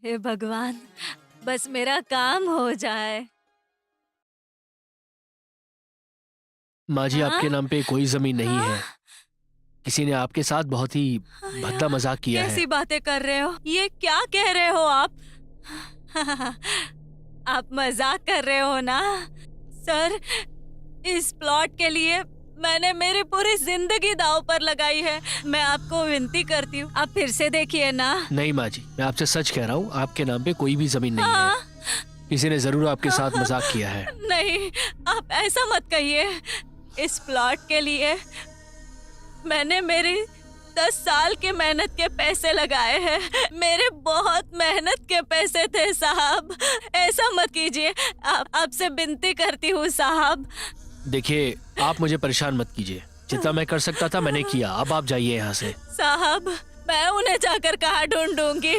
हे भगवान, बस मेरा काम हो जाए। माँ जी, हाँ? आपके नाम पे कोई जमीन नहीं हाँ? है। किसी ने आपके साथ बहुत ही भद्दा मजाक किया है। कैसी बातें कर रहे हो? ये क्या कह रहे हो आप? आप मजाक कर रहे हो ना? सर, इस प्लॉट के लिए मैंने मेरी पूरी जिंदगी दांव पर लगाई है। मैं आपको विनती करती हूँ, आप फिर से देखिए ना। नहीं माँ जी, मैं आपसे सच कह रहा हूँ, आपके नाम पे कोई भी जमीन नहीं है। हाँ? किसी ने जरूर आपके साथ मजाक किया है। नहीं, आप ऐसा मत कहिए। इस प्लॉट के लिए मैंने मेरी 10 साल की मेहनत के पैसे लगाए हैं। मेरे बहुत मेहनत के पैसे थे साहब। ऐसा मत कीजिए। आपसे विनती करती हूँ साहब। देखिए, आप मुझे परेशान मत कीजिए। जितना मैं कर सकता था मैंने किया। अब आप जाइए यहाँ से। साहब, मैं उन्हें जाकर कहाँ ढूंढूंगी?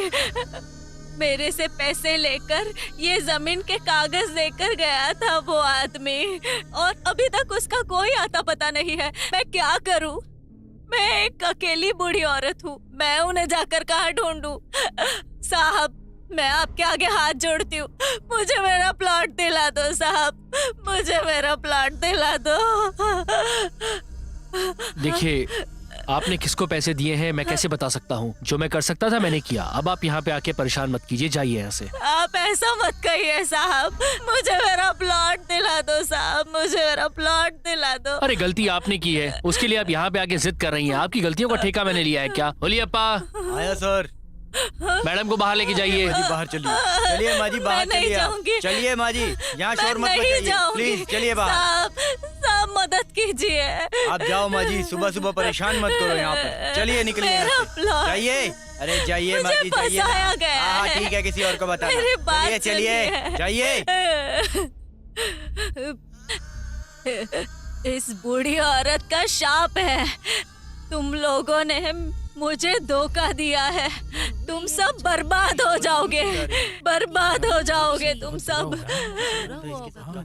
मेरे से पैसे लेकर ये जमीन के कागज लेकर गया था वो आदमी, और अभी तक उसका कोई आता पता नहीं है। मैं क्या करूं? मैं एक अकेली बूढ़ी औरत हूँ। मैं उन्हें जाकर कहाँ ढूंढूं? साहब, मैं आपके आगे हाथ जोड़ती हूँ। मुझे मेरा प्लॉट दिला दो साहब। मुझे मेरा प्लॉट दिला दो। देखिए, आपने किसको पैसे दिए हैं मैं कैसे बता सकता हूँ? जो मैं कर सकता था मैंने किया। अब आप यहाँ पे आके परेशान मत कीजिए, जाइए यहाँ से। आप ऐसा मत कहिए साहब। मुझे मेरा प्लॉट दिला दो साहब। मुझे मेरा प्लॉट दिला दो। अरे गलती आपने की है, उसके लिए आप यहाँ पे आके जिद कर रही हैं। आपकी गलतियों का ठेका मैंने लिया है क्या? बोलिए अप्पा। आया सर। मैडम को बाहर लेके जाइए। माँ जी बाहर चलिए। चलिए माँ जी बाहर मैं नहीं चलिए। जाऊंगी। चलिए माँ जी, यहाँ शोर मत नहीं मचाइए जाऊंगी। प्लीज। चलिए बाहर। साहब, मदद कीजिए। आप जाओ माँ जी, सुबह सुबह परेशान मत करो यहाँ पर। चलिए निकलिए मेरा यहाँ से। प्लॉट। जाइए। अरे जाइए माँ मुझे जी, जाइए ना। फंसाया गया हाँ है। ठीक है, किसी और को बताना। मेरी बात चलिए चलिए, सुनिए। जाइए। इस बूढ़ी औरत का शाप है। तुम लोगों ने मुझे धोखा दिया है। तुम सब बर्बाद हो जाओगे। बर्बाद हो जाओगे तुम सब।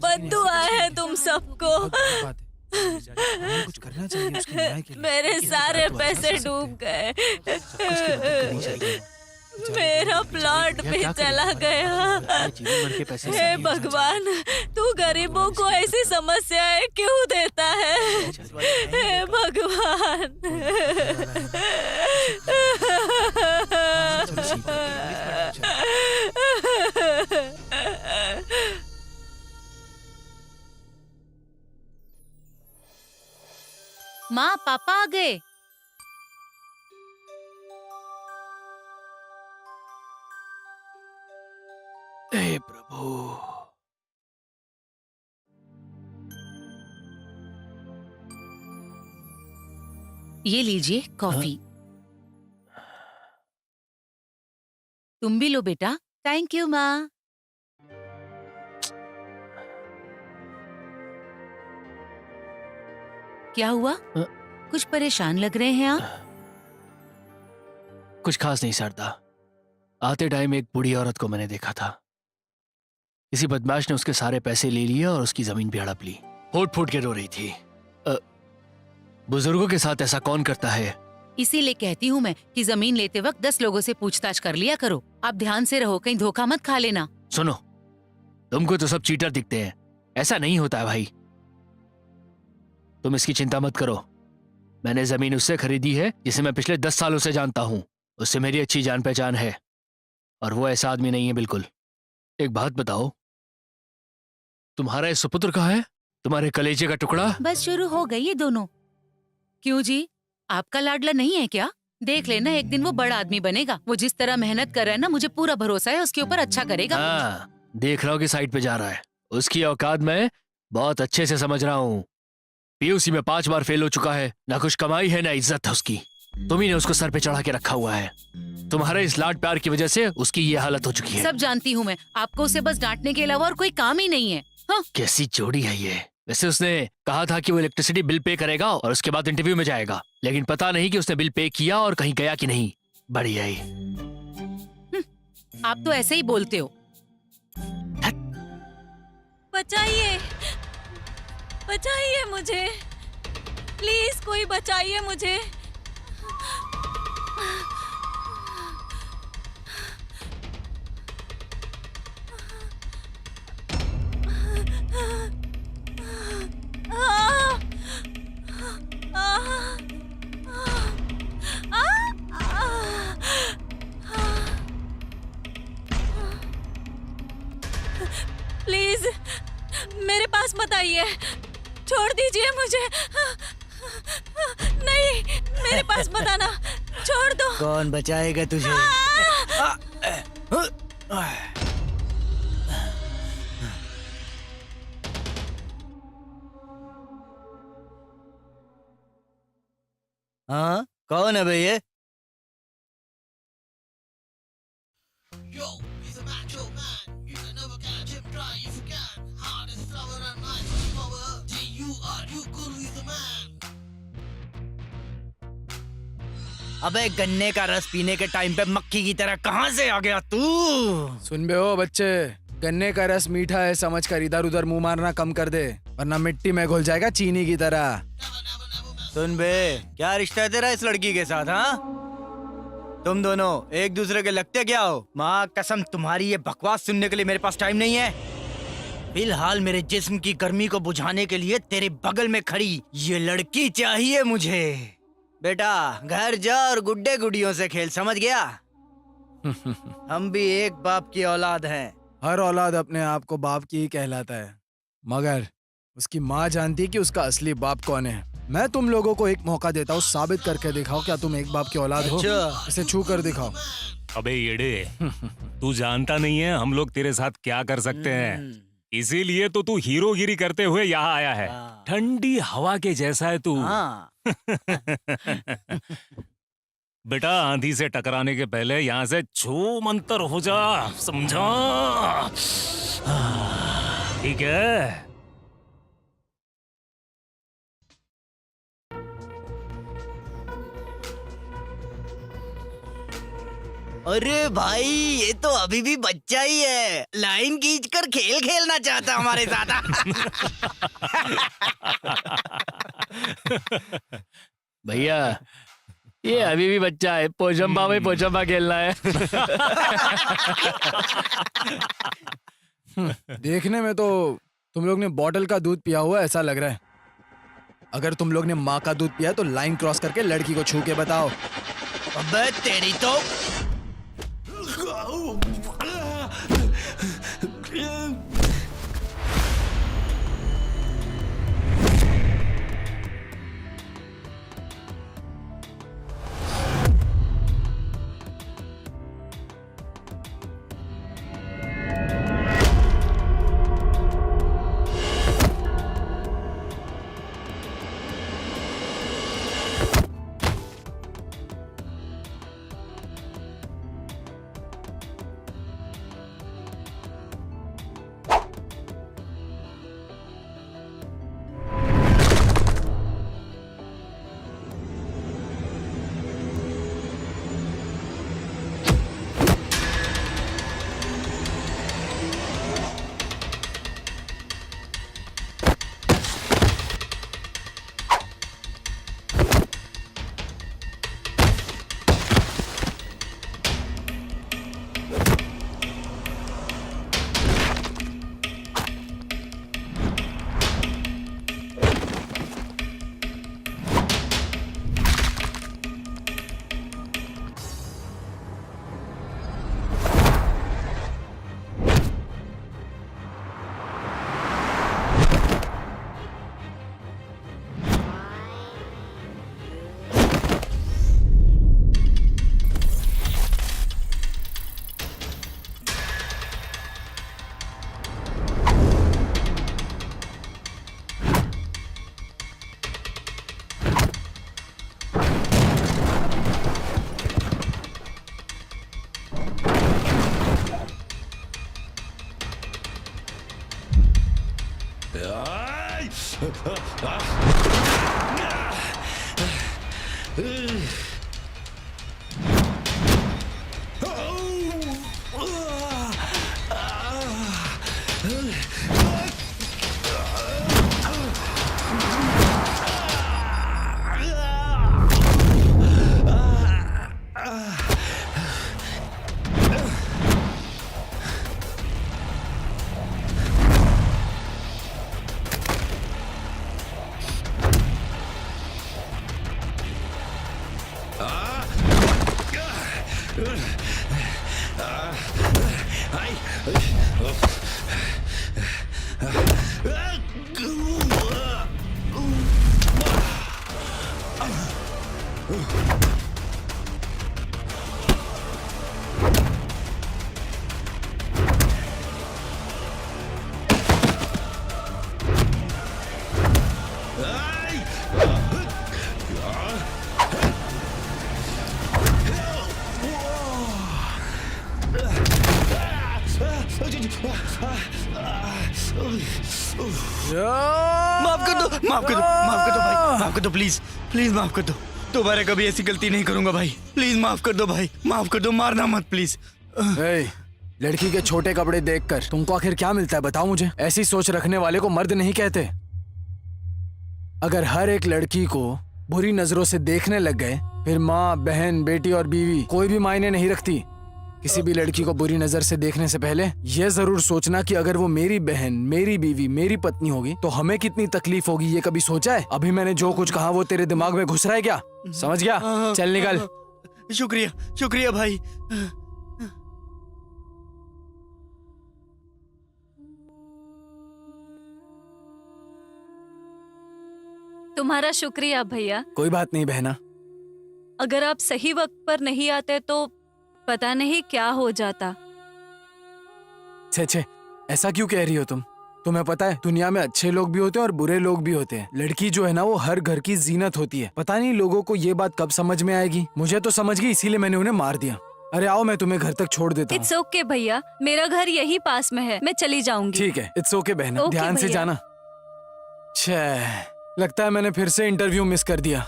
बद्दुआ है तुम सबको। कुछ करना चाहिए उसके न्याय के लिए। मेरे सारे पैसे डूब गए। मेरा प्लॉट भी चला गया। हे भगवान, तू गरीबों को ऐसी समस्याएं क्यों देता है? हे भगवान। माँ, पापा आ गए। हे प्रभु। ये लीजिए कॉफी। तुम भी लो बेटा। थैंक यू माँ। क्या हुआ? कुछ परेशान लग रहे हैं आप? कुछ खास नहीं सरदा। आते टाइम एक बूढ़ी औरत को मैंने देखा था। किसी बदमाश ने उसके सारे पैसे ले लिए और उसकी जमीन भी हड़प ली। फूट फूट के रो रही थी। बुजुर्गों के साथ ऐसा कौन करता है? इसीलिए कहती हूँ मैं कि जमीन लेते वक्त 10 लोगों से पूछताछ कर लिया करो। आप ध्यान से रहो, कहीं धोखा मत खा लेना। सुनो, तुमको तो सब चीटर दिखते हैं। ऐसा नहीं होता है भाई। तुम इसकी चिंता मत करो। मैंने जमीन उससे खरीदी है जिसे मैं पिछले 10 सालों से जानता हूँ। उससे मेरी अच्छी जान पहचान है और वो ऐसा आदमी नहीं है बिल्कुल। एक बात बताओ, तुम्हारा ये सुपुत्र कहाँ है? तुम्हारे कलेजे का टुकड़ा? बस शुरू हो गई ये दोनों। क्यों जी, आपका लाडला नहीं है क्या? देख लेना, एक दिन वो बड़ा आदमी बनेगा। वो जिस तरह मेहनत कर रहा है ना, मुझे पूरा भरोसा है उसके ऊपर अच्छा करेगा। हाँ, देख रहा हूँ कि साइड पे जा रहा है। उसकी औकात मैं बहुत अच्छे से समझ रहा हूँ। पीयूसी में 5 बार फेल हो चुका है। ना कुछ कमाई है ना इज्जत है उसकी। तुम ही ने उसको सर पे चढ़ा के रखा हुआ है। तुम्हारे इस लाड प्यार की वजह से उसकी ये हालत हो चुकी है। सब जानती हूँ मैं। आपको उसे बस डांटने के अलावा और कोई काम ही नहीं है। हाँ? कैसी जोड़ी है ये। वैसे उसने कहा था कि वो इलेक्ट्रिसिटी बिल पे करेगा और उसके बाद इंटरव्यू में जाएगा, लेकिन पता नहीं कि उसने बिल पे किया और कहीं गया कि नहीं। बढ़िया ही। आप तो ऐसे ही बोलते हो। बचाइए, बचाइए मुझे। प्लीज कोई बचाइए मुझे। चाहिए, छोड़ दीजिए मुझे। नहीं, मेरे पास मत आना, छोड़ दो। कौन बचाएगा तुझे? हाँ, कौन है भैया? अबे गन्ने का रस पीने के टाइम पे मक्खी की तरह कहाँ से आ गया तू? सुन बे ओ बच्चे, गन्ने का रस मीठा है समझकर इधर उधर मुंह मारना कम कर दे, वरना मिट्टी में घुल जाएगा चीनी की तरह। सुन बे, क्या रिश्ता है तेरा इस लड़की के साथ? हाँ, तुम दोनों एक दूसरे के लगते क्या हो? माँ कसम, तुम्हारी ये बकवास सुनने के लिए मेरे पास टाइम नहीं है। फिलहाल मेरे जिस्म की गर्मी को बुझाने के लिए तेरे बगल में खड़ी ये लड़की चाहिए मुझे। बेटा घर जा और गुड्डे गुडियों से खेल, समझ गया? हम भी एक बाप की औलाद हैं। हर औलाद अपने आप को बाप की ही कहलाता है, मगर उसकी माँ जानती है कि उसका असली बाप कौन है। मैं तुम लोगों को एक मौका देता हूँ, साबित करके दिखाओ क्या तुम एक बाप की औलाद हो। अच्छा। इसे छू कर दिखाओ। अबे येड़े, तू जानता नहीं है हम लोग तेरे साथ क्या कर सकते हैं, इसीलिए तो तू हीरोगिरी करते हुए यहाँ आया है। हाँ। ठंडी हवा के जैसा है तू। हाँ। बेटा आंधी से टकराने के पहले यहाँ से छू मंतर हो जा, समझा? ठीक है? अरे भाई, ये तो अभी भी बच्चा ही है, लाइन खींचकर खेल खेलना चाहता हमारे साथ। भैया ये अभी भी बच्चा है, पोचम्बा में पोचम्बा खेलना है। देखने में तो तुम लोग ने बॉटल का दूध पिया हुआ ऐसा लग रहा है। अगर तुम लोग ने माँ का दूध पिया तो लाइन क्रॉस करके लड़की को छू के बताओ। अबे तेरी तो माफ कर दो, माफ कर दो, माफ कर दो भाई, माफ कर दो प्लीज, प्लीज माफ कर दो। दोबारा कभी ऐसी गलती नहीं करूंगा भाई, प्लीज माफ कर दो भाई, माफ कर दो, मारना मत प्लीज। ए, लड़की के छोटे कपड़े देखकर तुमको आखिर क्या मिलता है बताओ मुझे। ऐसी सोच रखने वाले को मर्द नहीं कहते। अगर हर एक लड़की को बुरी नजरों से देखने लग गए फिर माँ, बहन, बेटी और बीवी कोई भी मायने नहीं रखती। किसी भी लड़की को बुरी नजर से देखने से पहले यह जरूर सोचना कि अगर वो मेरी बहन, मेरी बीवी, मेरी पत्नी होगी तो हमें कितनी तकलीफ होगी, ये कभी सोचा है? अभी मैंने जो कुछ कहा वो तेरे दिमाग में घुस रहा है क्या? समझ गया? चल निकल। शुक्रिया, शुक्रिया भाई। तुम्हारा शुक्रिया भैया। कोई बात नहीं बहना। अगर आप सही वक्त पर नहीं आते तो पता नहीं क्या हो जाता। छे छे, ऐसा क्यों कह रही हो तुम? तुम्हें पता है दुनिया में अच्छे लोग भी होते हैं और बुरे लोग भी होते हैं। लड़की जो है ना वो हर घर की जीनत होती है। पता नहीं लोगों को ये बात कब समझ में आएगी। मुझे तो समझ गई, इसीलिए मैंने उन्हें मार दिया। अरे आओ, मैं तुम्हें घर तक छोड़ देता हूँ। इट्स ओके भैया, मेरा घर यही पास में है, मैं चली जाऊंगी। ठीक है, इट्स ओके बहना, ओके ध्यान से भैया। जाना। छे, लगता है मैंने फिर से इंटरव्यू मिस कर दिया।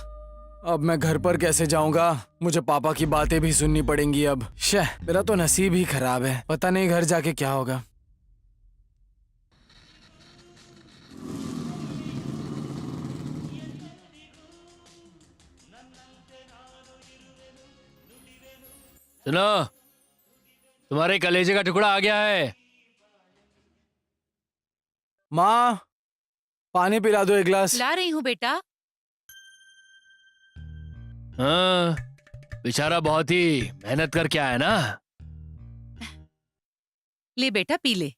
अब मैं घर पर कैसे जाऊंगा? मुझे पापा की बातें भी सुननी पड़ेंगी अब। शे, मेरा तो नसीब ही खराब है। पता नहीं घर जाके क्या होगा। सुनो, तुम्हारे कलेजे का टुकड़ा आ गया है। माँ, पानी पिला दो एक गिलास। ला रही हूँ बेटा। हाँ, बेचारा बहुत ही मेहनत करके आया ना। ले बेटा पी ले।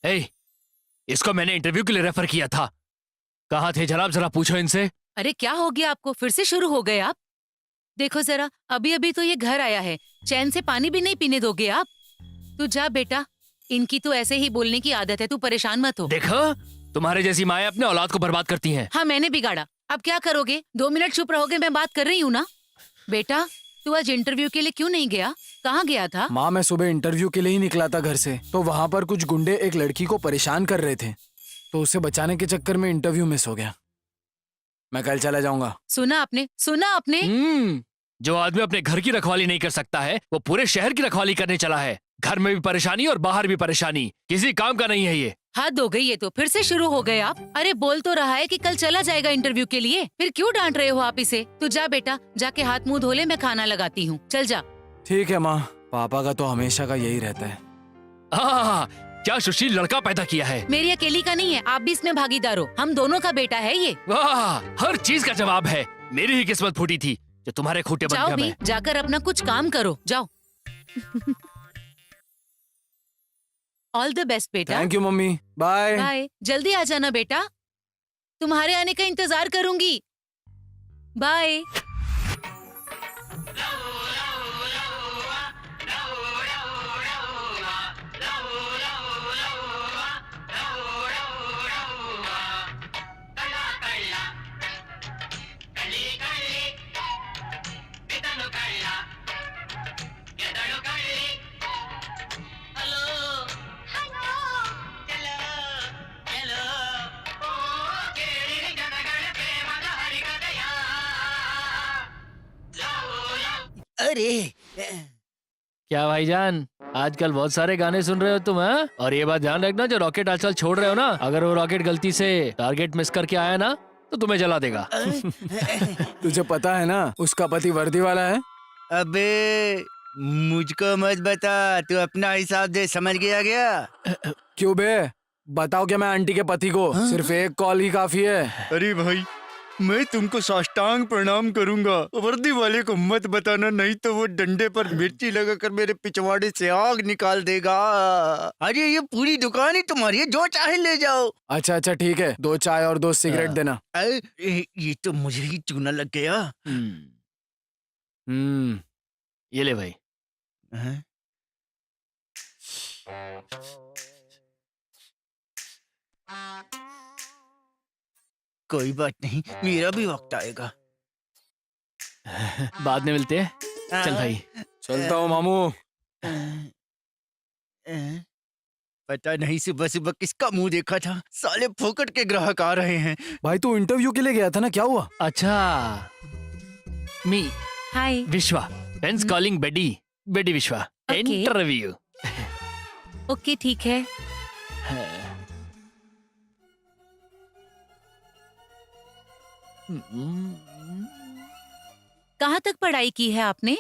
ए, इसको मैंने इंटरव्यू के लिए रेफर किया था। कहाँ थे जनाब, जरा पूछो इनसे। अरे क्या हो गया आपको? फिर से शुरू हो गए आप? देखो जरा, अभी अभी तो ये घर आया है, चैन से पानी भी नहीं पीने दोगे आप? तू जा बेटा, इनकी तो ऐसे ही बोलने की आदत है, तू परेशान मत हो। देखो, तुम्हारे जैसी माएं अपने औलाद को बर्बाद करती हैं। हाँ, मैंने बिगाड़ा, अब क्या करोगे? 2 मिनट चुप रहोगे? मैं बात कर रही हूँ ना। बेटा, तू आज इंटरव्यू के लिए क्यों नहीं गया? कहाँ गया था? माँ, मैं सुबह इंटरव्यू के लिए ही निकला था घर से, तो वहाँ पर कुछ गुंडे एक लड़की को परेशान कर रहे थे, तो उसे बचाने के चक्कर में इंटरव्यू मिस हो गया। मैं कल चला जाऊंगा। सुना आपने, सुना आपने? जो आदमी अपने घर की रखवाली नहीं कर सकता है वो पूरे शहर की रखवाली करने चला है। घर में भी परेशानी और बाहर भी परेशानी, किसी काम का नहीं है ये। हद हो गई ये तो, फिर से शुरू हो गए आप। अरे बोल तो रहा है कि कल चला जाएगा इंटरव्यू के लिए, फिर क्यों डांट रहे हो आप इसे? तू जा बेटा, जाके हाथ मुंह धो ले, मैं खाना लगाती हूँ। चल जा। ठीक है माँ, पापा का तो हमेशा का यही रहता है। क्या सुशील लड़का पैदा किया है। मेरी अकेली का नहीं है, आप भी इसमें भागीदार हो, हम दोनों का बेटा है ये। वाह, हर चीज का जवाब है। मेरी ही किस्मत फूटी थी जो तुम्हारे खूंटे बन जाओ गया भी, मैं। जाकर अपना कुछ काम करो, जाओ। ऑल द बेस्ट बेटा। Thank you mummy, bye. Bye, जल्दी आ जाना बेटा, तुम्हारे आने का इंतजार करूंगी। बाय। अरे क्या भाईजान, आजकल बहुत सारे गाने सुन रहे हो तुम, हाँ? और ये बात ध्यान रखना, जो रॉकेट आजकल छोड़ रहे हो ना, अगर वो रॉकेट गलती से टारगेट मिस करके आया ना तो तुम्हें जला देगा। तुझे पता है ना उसका पति वर्दी वाला है। अबे मुझको मत बता, तू अपना हिसाब दे, समझ गया क्या? क्यों बे, बताओ क्या मैं आंटी के पति को सिर्फ एक कॉल ही काफी है। अरे भाई, मैं तुमको साष्टांग प्रणाम करूंगा। वर्दी वाले को मत बताना, नहीं तो वो डंडे पर मिर्ची लगाकर मेरे पिछवाड़े से आग निकाल देगा। अरे ये पूरी दुकान ही तुम्हारी है, जो चाहे ले जाओ। अच्छा अच्छा ठीक है, 2 चाय और 2 सिगरेट देना। ये तो मुझे ही चूना लग गया। ये ले भाई। हैं? कोई बात नहीं, मेरा भी वक्त आएगा। बाद में मिलते हैं। चल भाई। चलता हूँ मामू। पता नहीं सुबह सुबह किसका मुंह देखा था, साले फोकट के ग्राहक आ रहे हैं। भाई तू इंटरव्यू के लिए गया था ना, क्या हुआ? अच्छा, मी हाय। विश्वा, फ्रेंड्स कॉलिंग बेडी, बेडी विश्वा, Okay. इंटरव्यू। ओके ठीक है। कहाँ तक पढ़ाई की है आपने?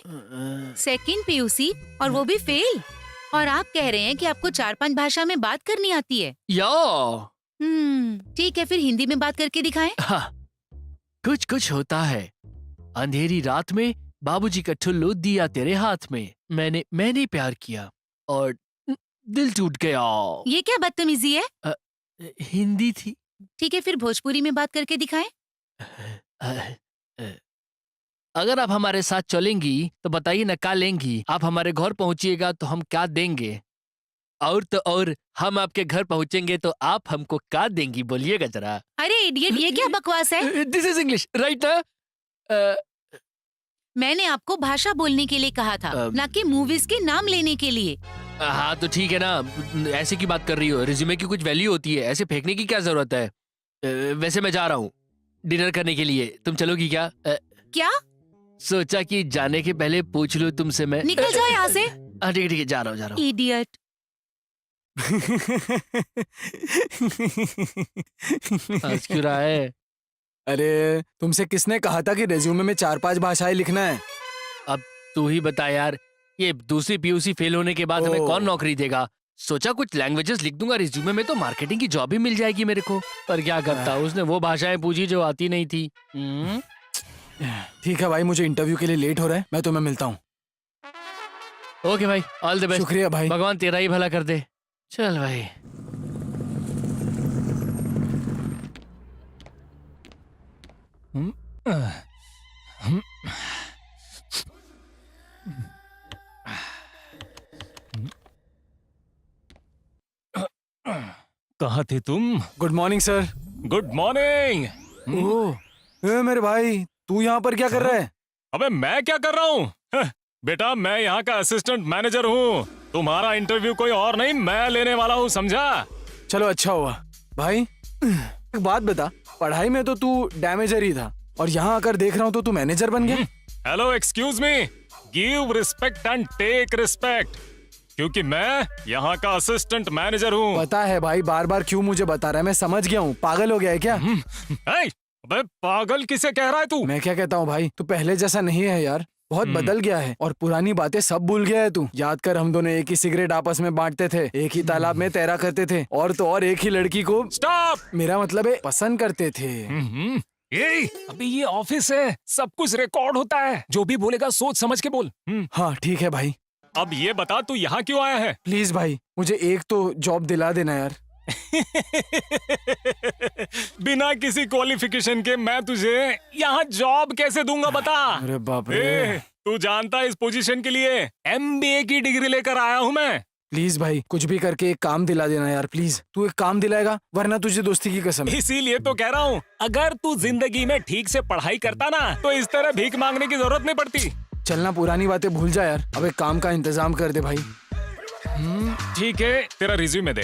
2nd PUC और वो भी फेल। और आप कह रहे हैं कि आपको 4-5 भाषा में बात करनी आती है। यो, ठीक है, फिर हिंदी में बात करके दिखाएं। हाँ, कुछ कुछ होता है। अंधेरी रात में बाबूजी का ठुल्लू दिया तेरे हाथ में, मैंने प्यार किया और दिल टूट गया। ये क्या बदतमीजी है? हिंदी थी। ठीक है, फिर भोजपुरी में बात करके दिखाएं। अगर आप हमारे साथ चलेंगी तो बताइए ना क्या लेंगी। आप हमारे घर पहुंचिएगा तो हम क्या देंगे, और तो और हम आपके घर पहुंचेंगे तो आप हमको क्या देंगी, बोलिएगा जरा। अरे इडियट, ये क्या बकवास है? This is English right? मैंने आपको भाषा बोलने के लिए कहा था, ना कि मूवीज के नाम लेने के लिए। हाँ तो ठीक है ना, ऐसे की बात कर रही हो। रिज्यूमे की कुछ वैल्यू होती है, ऐसे फेंकने की क्या जरूरत है। वैसे मैं जा रहा हूँ डिनर करने के लिए, तुम चलोगी क्या? क्या? सोचा कि जाने के पहले पूछ लूं तुमसे मैं। निकल जाओ यहाँ से। हाँ ठीक है, जा रहा हूँ। इडियट। हंस क्यों रहा है? अरे तुमसे किसने कहा था कि रेज्यूमे में 4-5 भाषाएं लिखना है? अब तू ही बता यार, ये दूसरी PUC फेल होने के बाद हमें कौन नौकरी देगा। सोचा कुछ लैंग्वेजेस लिख दूंगा रिज्यूमे में तो मार्केटिंग की जॉब भी मिल जाएगी मेरे को। पर क्या करता, उसने वो भाषाएं पूछी जो आती नहीं थी। ठीक है भाई, मुझे इंटरव्यू के लिए लेट हो रहा है, मैं तुम्हें मिलता हूँ। ओके भाई, ऑल द बेस्ट। शुक्रिया भाई। भगवान तेरा ही भला कर दे। चल भाई। कहाँ थे तुम? Good morning sir. Good morning. Oh, मेरे भाई तू यहाँ पर क्या कर रहा है? अबे मैं क्या कर रहा हूँ? बेटा मैं यहाँ का असिस्टेंट मैनेजर हूँ। तुम्हारा इंटरव्यू कोई और नहीं, मैं लेने वाला हूँ, समझा? चलो अच्छा हुआ। भाई एक बात बता, पढ़ाई में तो तू डैमेजर ही था और यहाँ आकर देख रहा हूँ तो तू मैनेजर बन गया। Hello excuse me, give respect and take respect, क्योंकि मैं यहाँ का असिस्टेंट मैनेजर हूँ। पता है भाई, बार बार क्यों मुझे बता रहा है, मैं समझ गया हूँ। पागल हो गया है क्या? अबे पागल किसे कह रहा है तू? मैं क्या कहता हूँ भाई, तू पहले जैसा नहीं है यार, बहुत बदल गया है और पुरानी बातें सब भूल गया है तू। याद कर, हम दोनों एक ही सिगरेट आपस में बांटते थे, एक ही तालाब में तैरा करते थे और तो और एक ही लड़की को, स्टॉप, मेरा मतलब है, पसंद करते थे। अभी ये ऑफिस है, सब कुछ रिकॉर्ड होता है, जो भी बोलेगा सोच समझ के बोल। हाँ ठीक है भाई। अब ये बता तू यहाँ क्यों आया है? प्लीज भाई, मुझे एक तो जॉब दिला देना यार। बिना किसी क्वालिफिकेशन के मैं तुझे यहाँ जॉब कैसे दूंगा, बता? अरे बाप रे। तू जानता है इस पोजीशन के लिए MBA की डिग्री लेकर आया हूँ मैं। प्लीज भाई, कुछ भी करके एक काम दिला देना यार, प्लीज। तू एक काम दिलाएगा, वरना तुझे दोस्ती की कसम है। इसीलिए तो कह रहा हूँ, अगर तू जिंदगी में ठीक से पढ़ाई करता ना तो इस तरह भीख मांगने की जरूरत नहीं पड़ती। चलना, पुरानी बातें भूल जा यार, अब एक काम का इंतजाम कर दे भाई। ठीक है, तेरा रिज्यूमे दे।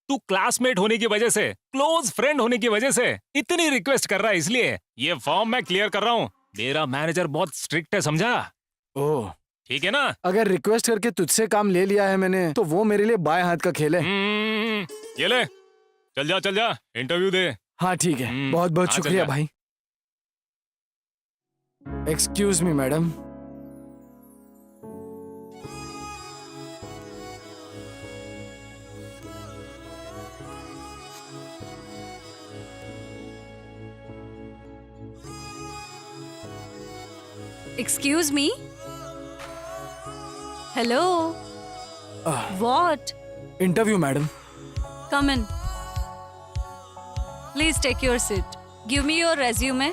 तू क्लासमेट होने की वजह से, क्लोज फ्रेंड होने की वजह से इतनी रिक्वेस्ट कर रहा है, इसलिए ये फॉर्म मैं क्लियर कर रहा हूँ। मेरा मैनेजर बहुत स्ट्रिक्ट है, समझा? ओह ठीक है ना? अगर रिक्वेस्ट करके तुझसे काम ले लिया है मैंने, तो वो मेरे लिए बाएं हाथ का खेल है। ये ले, चल जा इंटरव्यू दे। हाँ ठीक है, बहुत बहुत शुक्रिया भाई। Excuse me madam. Excuse me? Hello? What? Interview madam. Come in. Please take your seat. Give me your resume.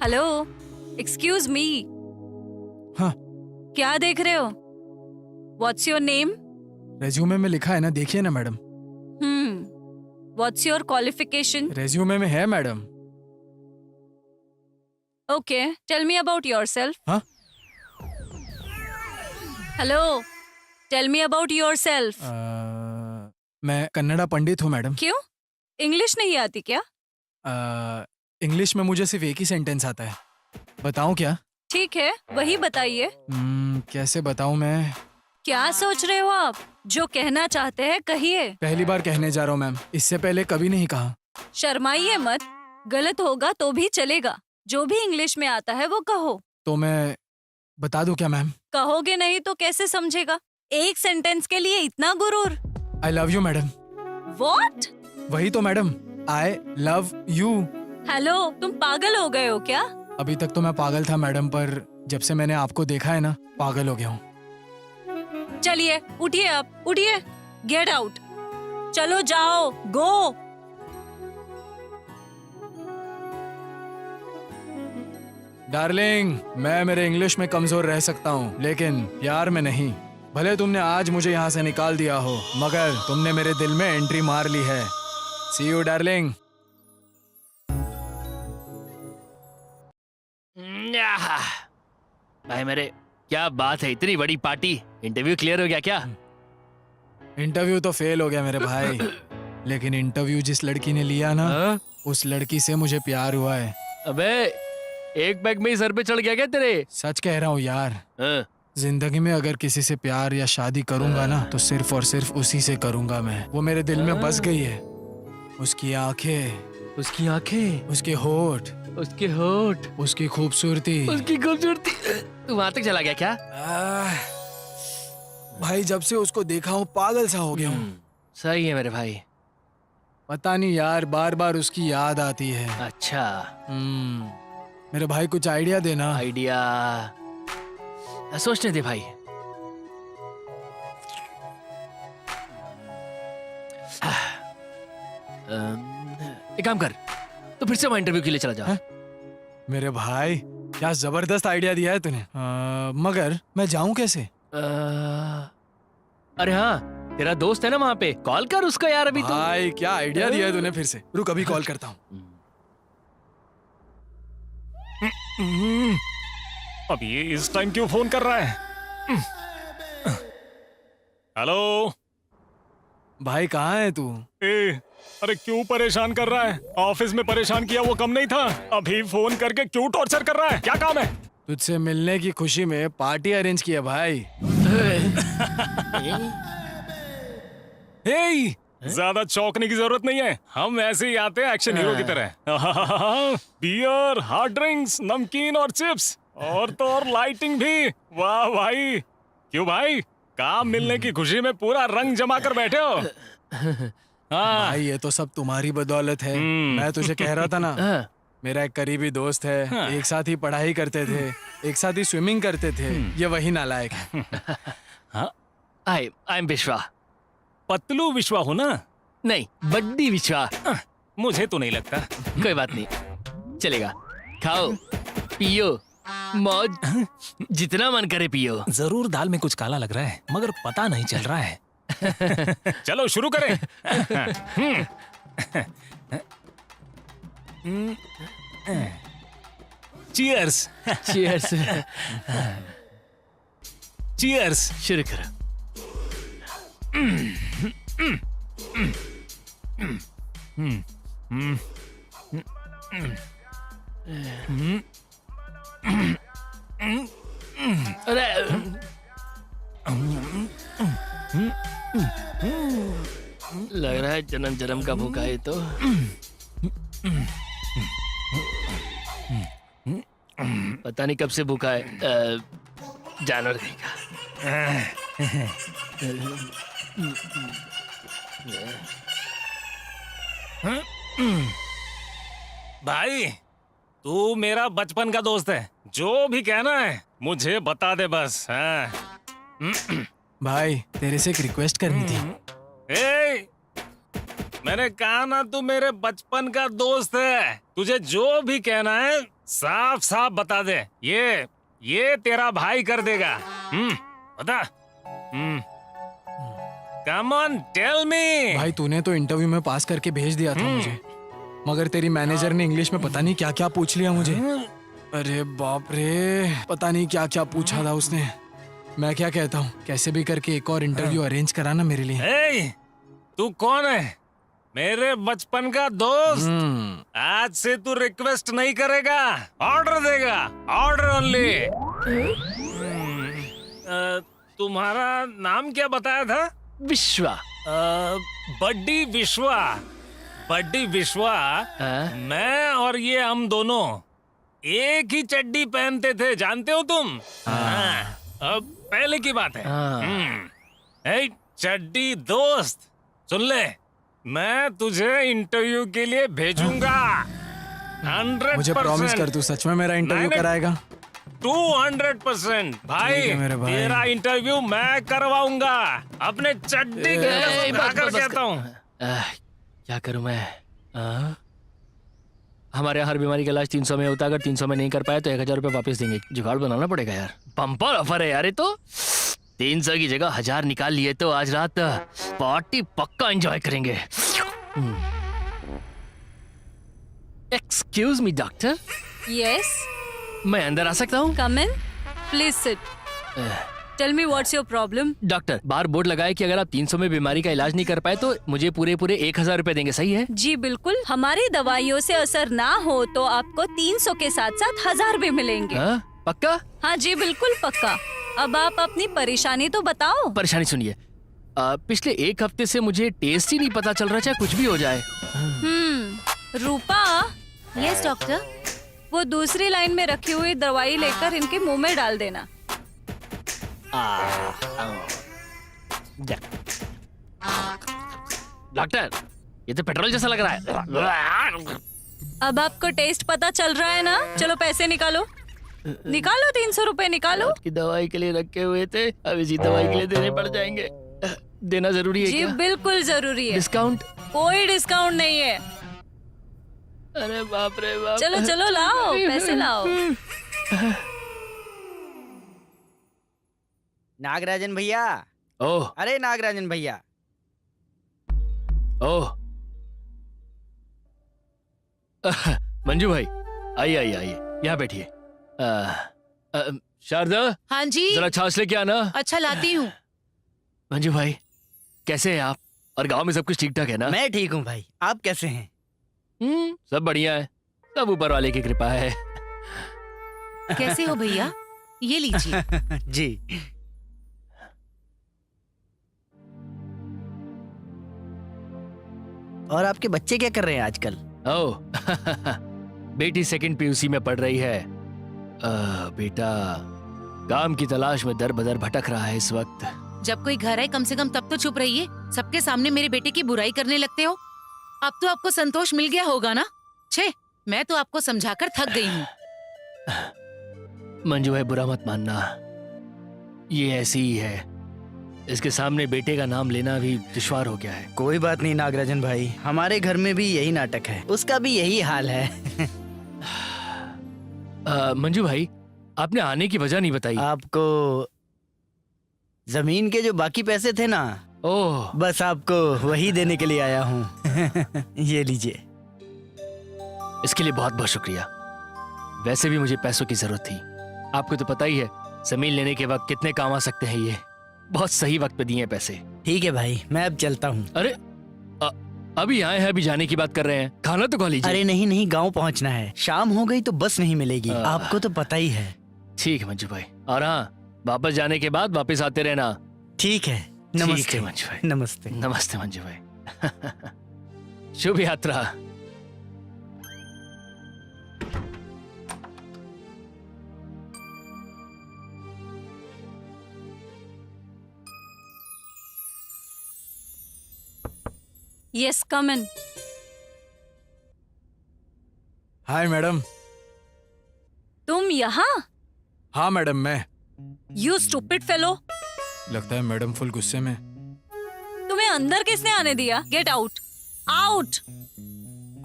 Hello, excuse मी। हाँ। क्या देख रहे हो? What's your name? रेज्यूमे में लिखा है ना, देखिए ना madam. What's your qualification? Resume में है madam. Okay, tell me about yourself. हाँ? Hello, tell me about yourself. मैं कन्नड़ा पंडित हूँ मैडम। क्यों? इंग्लिश नहीं आती क्या? इंग्लिश में मुझे सिर्फ एक ही सेंटेंस आता है। बताऊँ क्या? ठीक है, वही बताइए। कैसे बताऊँ मैं? क्या सोच रहे हो आप? जो कहना चाहते हैं कहिए। पहली बार कहने जा रहा हूँ मैम, इससे पहले कभी नहीं कहा। शर्माइए मत, गलत होगा तो भी चलेगा। जो भी इंग्लिश में आता है वो कहो। तो मैं बता दूँ क्या मैम? कहोगे नहीं तो कैसे समझेगा? एक सेंटेंस के लिए इतना गुरूर? I love you madam. What? वही तो madam, I love you. Hello, तुम पागल हो गए हो क्या? अभी तक तो मैं पागल था मैडम, पर जब से मैंने आपको देखा है ना, पागल हो गया हूँ। चलिए उठिए, आप उठिए। Get out. चलो जाओ, गो। डार्लिंग, मैं मेरे इंग्लिश में कमजोर रह सकता हूँ, लेकिन प्यार में नहीं। भले तुमने आज मुझे यहाँ से निकाल दिया हो, मगर तुमने मेरे दिल में एंट्री मार ली है। सी यू डार्लिंग। भाई मेरे, क्या बात है, इतनी बड़ी पार्टी। इंटरव्यू क्लियर हो गया क्या? इंटरव्यू तो फेल हो गया मेरे भाई, लेकिन इंटरव्यू जिस लड़की ने लिया ना, उस लड़की से मुझे प्यार हुआ है। अबे, एक बैग में ही सर पे चढ़ गया क्या तेरे? सच कह रहा हूँ यार। जिंदगी में अगर किसी से प्यार या शादी करूंगा ना, तो सिर्फ और सिर्फ उसी से करूंगा मैं। वो मेरे दिल में बस गई है। उसकी आंखें, उसकी आंखें, उसके होठ, उसके होठ, उसकी खूबसूरती, उसकी खूबसूरती। तू वहां तक चला गया क्या? भाई जब से उसको देखा हूँ पागल सा हो गया हूँ। सही है मेरे भाई। पता नहीं यार, बार बार उसकी याद आती है। अच्छा, मेरे भाई कुछ आइडिया देना। आइडिया सोचने दे भाई। एक काम कर, तो फिर से वहां इंटरव्यू के लिए चला जा। मेरे भाई क्या जबरदस्त आइडिया दिया है तूने। मगर मैं जाऊं कैसे? अरे हाँ, तेरा दोस्त है ना वहां पे, कॉल कर उसको यार अभी। तो भाई क्या आइडिया दिया है तूने फिर से। रुक, अभी कॉल करता हूँ। अब ये इस टाइम क्यों फोन कर रहा है? हेलो भाई कहाँ है तू? अरे क्यों परेशान कर रहा है? ऑफिस में परेशान किया वो कम नहीं था, अभी फोन करके क्यों टॉर्चर कर रहा है? क्या काम है? तुझसे मिलने की खुशी में पार्टी अरेंज किया भाई। ज्यादा चौंकने की जरूरत नहीं है, हम ऐसे ही आते हैं एक्शन हीरो की तरह। बियर, हार्ड ड्रिंक्स, नमकीन और चिप्स, और तो और लाइटिंग भी। वाह भाई, क्यों भाई, काम मिलने की खुशी में पूरा रंग जमा कर बैठे हो। भाई ये तो सब तुम्हारी बदौलत है। मैं तुझे कह रहा था ना, मेरा एक करीबी दोस्त है, एक साथ ही पढ़ाई करते थे, एक साथ ही स्विमिंग करते थे, ये वही नालायक है। आई एम विश्वा। पतलू विश्वा हो ना? नहीं, बड्डी विश्वा। मुझे तो नहीं लगता। कोई बात नहीं, चलेगा। खाओ पियो, मौज, जितना मन करे पियो। जरूर दाल में कुछ काला लग रहा है, मगर पता नहीं चल रहा है। चलो शुरू करें। चीयर्स। चीयर्स। चीयर्स। शुरू करो। अरे लग रहा है जन्म जन्म का भूखा है तो। पता नहीं कब से भूखा है, जानवर कहीं का। भाई तू मेरा बचपन का दोस्त है, जो भी कहना है मुझे बता दे बस। हाँ। भाई तेरे से एक रिक्वेस्ट करनी थी। ए, मैंने कहा ना तू मेरे बचपन का दोस्त है, तुझे जो भी कहना है साफ साफ बता दे। ये तेरा भाई कर देगा। बता। Come on tell me. भाई तूने तो इंटरव्यू में पास करके भेज दिया था मुझे, मगर तेरी मैनेजर ने इंग्लिश में पता नहीं क्या क्या पूछ लिया मुझे। अरे बाप रे, पता नहीं क्या क्या पूछा था उसने। मैं क्या कहता हूँ, कैसे भी करके एक और इंटरव्यू अरेंज कराना मेरे लिए। ए, तू कौन है? मेरे बचपन का दोस्त। आज से तू रिक्वेस्ट नहीं करेगा, ऑर्डर देगा, ऑर्डर ओनली। तुम्हारा नाम क्या बताया था? विश्वा। बड्डी विश्वा। बड्डी विश्वा। मैं और ये हम दोनों एक ही चड्डी पहनते थे, जानते हो तुम? हाँ। अब पहले की बात है। ए, चड्डी दोस्त सुन ले, मैं तुझे इंटरव्यू के लिए भेजूंगा। 100%। मुझे प्रॉमिस कर, तू सच में मेरा इंटरव्यू कराएगा? 200% भाई, तेरा इंटरव्यू मैं करवाऊंगा। अपने चड्डी के कर कहता हूँ। क्या करूं मैं? हमारे यहाँ हर बीमारी का इलाज 300 में होता है, अगर 300 में नहीं कर पाए तो 1000 रुपये वापस देंगे। जुगाड़ बनाना पड़ेगा यार। बम्पर ऑफर है यार ये तो। 300 की जगह 1000 निकाल लिए तो आज रात पार्टी पक्का एंजॉय करेंगे। एक्सक्यूज मी डॉक्टर, यस, मैं अंदर आ सकता हूँ? Come in, please sit. Tell me what's your problem. Doctor, बाहर बोर्ड लगा है कि अगर आप 300 में बीमारी का इलाज नहीं कर पाए तो मुझे पूरे 1000 रुपए देंगे, सही है? जी बिल्कुल, हमारी दवाइयों से असर ना हो तो आपको 300 के साथ साथ 1000 भी मिलेंगे। पक्का? हाँ जी बिल्कुल पक्का। अब आप अपनी परेशानी तो बताओ। परेशानी सुनिए, पिछले 1 हफ्ते से मुझे टेस्ट ही नहीं पता चल रहा, चाहे कुछ भी हो जाए। रूपा। Yes doctor. वो दूसरी लाइन में रखी हुई दवाई लेकर इनके मुंह में डाल देना। डॉक्टर, ये तो पेट्रोल जैसा लग रहा है। अब आपको टेस्ट पता चल रहा है ना? चलो पैसे निकालो, निकालो 300 रुपए निकालो। की दवाई के लिए रखे हुए थे, अब इसी दवाई के लिए देने पड़ जाएंगे। देना जरूरी है जी क्या? बिल्कुल जरूरी है। डिस्काउंट? कोई डिस्काउंट नहीं है। अरे बाप रे बाप। चलो चलो लाओ, पैसे लाओ। नागराजन भैया। ओह। अरे नागराजन भैया। ओह। मंजू भाई, आइए आइए आइए, यहाँ बैठिए। शारदा, हाँ जी। जरा छाछ लेके आना। अच्छा लाती हूँ। मंजू भाई, कैसे हैं आप? और गांव में सब कुछ ठीक ठाक है ना? मैं ठीक हूँ भाई, आप कैसे हैं? सब बढ़िया है, सब ऊपर वाले की कृपा है। कैसे हो भैया? ये लीजिए। जी। और आपके बच्चे क्या कर रहे हैं आजकल? ओह, बेटी 2nd PUC में पढ़ रही है। बेटा काम की तलाश में दर बदर भटक रहा है इस वक्त। जब कोई घर आए कम से कम तब तो चुप रहिए। सबके सामने मेरे बेटे की बुराई करने लगते हो। अब तो आपको संतोष मिल गया होगा ना? छे, मैं तो आपको समझाकर थक गई हूँ। मंजू भाई, बुरा मत मानना, ये ऐसी ही है। इसके सामने बेटे का नाम लेना भी दुश्वार हो गया है। कोई बात नहीं नागराजन भाई, हमारे घर में भी यही नाटक है, उसका भी यही हाल है। मंजू भाई, आपने आने की वजह नहीं बताई। आपको जमीन के जो बाकी पैसे थे ना, ओह, बस आपको वही देने के लिए आया हूँ। ये लीजिए। इसके लिए बहुत बहुत शुक्रिया। वैसे भी मुझे पैसों की जरूरत थी। आपको तो पता ही है जमीन लेने के वक्त कितने काम आ सकते हैं। ये बहुत सही वक्त पे दिए हैं पैसे। ठीक है भाई, मैं अब चलता हूँ। अरे अभी आए हैं, अभी जाने की बात कर रहे हैं, खाना तो खा लीजिए। अरे नहीं नहीं, गांव पहुँचना है, शाम हो गई तो बस नहीं मिलेगी, आपको तो पता ही है। ठीक है मंजू भाई, और हाँ, वापस जाने के बाद वापस आते रहना। ठीक है, नमस्ते मंजू भाई। नमस्ते। नमस्ते मंजू भाई। शुभ यात्रा। Yes come in. Hi madam. तुम यहाँ? हाँ मैडम, मैं। You stupid fellow. लगता है मैडम फुल गुस्से में। तुम्हें अंदर किसने आने दिया? Get out, out.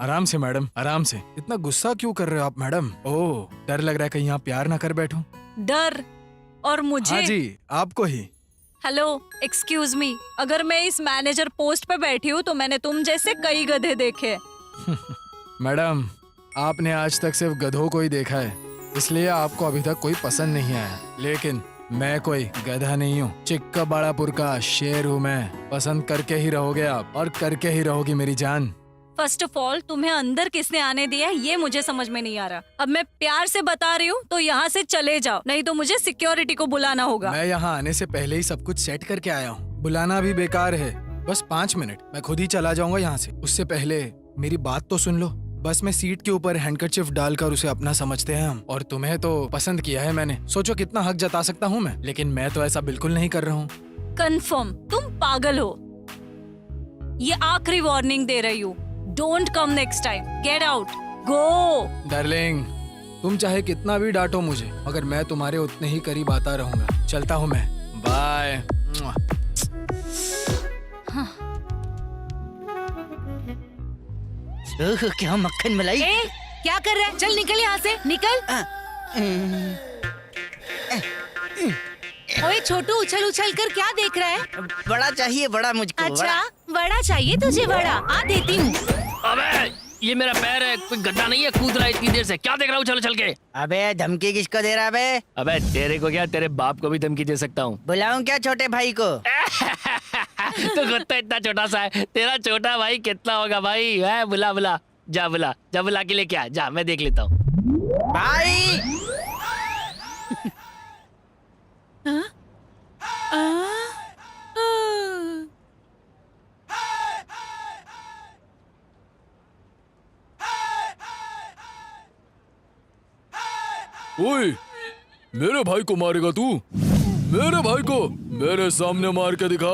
आराम से मैडम, आराम से। इतना गुस्सा क्यों कर रहे हो आप मैडम? ओह, डर लग रहा है कहीं आप प्यार ना कर बैठूं। डर? और मुझे? हाँ जी, आपको ही। हेलो, एक्सक्यूज मी, अगर मैं इस मैनेजर पोस्ट पे बैठी हूँ तो मैंने तुम जैसे कई गधे देखे। मैडम, आपने आज तक सिर्फ गधों को ही देखा है, इसलिए आपको अभी तक कोई पसंद नहीं आया। लेकिन मैं कोई गधा नहीं हूँ, चिक्काबाड़ापुर का शेर हूँ मैं। पसंद करके ही रहोगे आप, और करके ही रहोगी मेरी जान। फर्स्ट ऑफ ऑल, तुम्हें अंदर किसने आने दिया ये मुझे समझ में नहीं आ रहा। अब मैं प्यार से बता रही हूँ तो यहाँ से चले जाओ, नहीं तो मुझे सिक्योरिटी को बुलाना होगा। मैं यहाँ आने से पहले ही सब कुछ सेट करके आया हूँ, बुलाना भी बेकार है। बस 5 मिनट, मैं खुद ही चला जाऊंगा यहाँ से। उससे पहले मेरी बात तो सुन लो। बस में सीट के ऊपर हैंडकरचिफ डालकर उसे अपना समझते हैं हम। और तुम्हें तो पसंद किया है मैंने, सोचो कितना हक जता सकता हूँ मैं। लेकिन मैं तो ऐसा बिल्कुल नहीं कर रहा हूँ। कंफर्म तुम पागल हो। ये आखिरी वार्निंग दे रही हूँ। Don't come next time. Get out, go. Darling, तुम चाहे कितना भी डांटो मुझे, मगर मैं तुम्हारे उतने ही करीब आता रहूंगा। चलता हूँ मैं, बाय। ओह, क्या मक्खन मलाई। ए, क्या कर रहा है? चल निकल यहाँ से, निकल। ओए छोटू, उछल उछल कर क्या देख रहा है? बड़ा चाहिए, बड़ा मुझको। अच्छा, बड़ा चाहिए तुझे? बड़ा आ देती हूँ। अबे ये मेरा पैर है, कोई गड्ढा नहीं है। कूद रहा है इतनी देर से, क्या देख रहा हूँ चल चल के? अबे धमकी किसको दे रहा बे? अबे तेरे को क्या, तेरे बाप को भी धमकी दे सकता हूँ। बुलाऊं क्या छोटे भाई को? तो खुद तो इतना छोटा सा है, तेरा छोटा भाई कितना होगा भाई? है, बुला बुला, जा बुला, जा बुला के लेके आ, जा मैं देख लेता हूँ। भाई ओए, मेरे भाई को मारेगा तू? मेरे भाई को मेरे सामने मार के दिखा।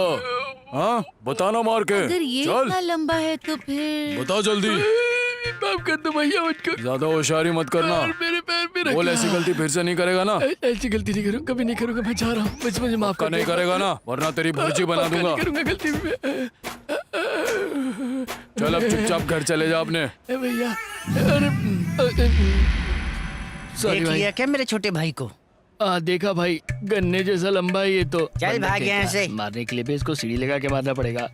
हाँ, बताना मार के। अगर ये चल इतना लंबा है तो फिर बता जल्दी। माफ कर दो भैया मुझको। ज्यादा होशियारी मत करना। मेरे पैर पे बोल, ऐसी गलती फिर से नहीं करेगा ना? ऐसी गलती नहीं करूँ, कभी नहीं करूँगा। मैं जा रहा हूँ, बस मुझे माफ कर। नहीं करेगा ना, वरना तेरी भुर्जी बना दूंगा। करूँगा गलती में। चल अब चुपचाप घर चले जा अपने। भैया देख लिया क्या मेरे छोटे भाई को? देखा भाई, गन्ने जैसा लंबा है ये तो। चल भाग यहाँ से। मारने के लिए भी इसको सीढ़ी लगा के मारना पड़ेगा।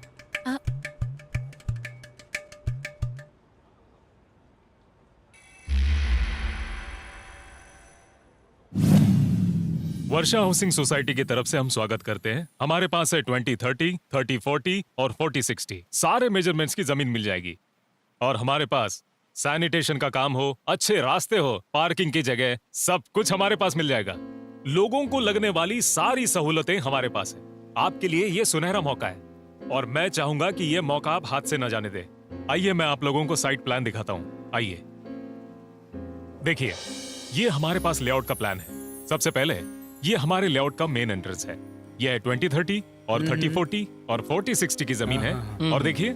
वर्षा हाउसिंग सोसाइटी की तरफ से हम स्वागत करते हैं। हमारे पास है 2030, 3040 और 4060 सारे मेजरमेंट्स की जमीन मिल जाएगी। और हमारे पास सैनिटेशन का काम हो, अच्छे रास्ते हो, पार्किंग की जगह, सब कुछ हमारे पास मिल जाएगा। लोगों को लगने वाली सारी सहूलतें हमारे पास है। आपके लिए ये सुनहरा मौका है और मैं चाहूंगा कि ये मौका आप हाथ से न जाने दें। आइए मैं आप लोगों को साइट प्लान दिखाता हूँ। आइए देखिए, ये हमारे पास लेआउट का प्लान है। सबसे पहले ये हमारे लेआउट का मेन एंट्रेंस है। यह 2030 और 3040 और 4060 की जमीन है। और देखिए,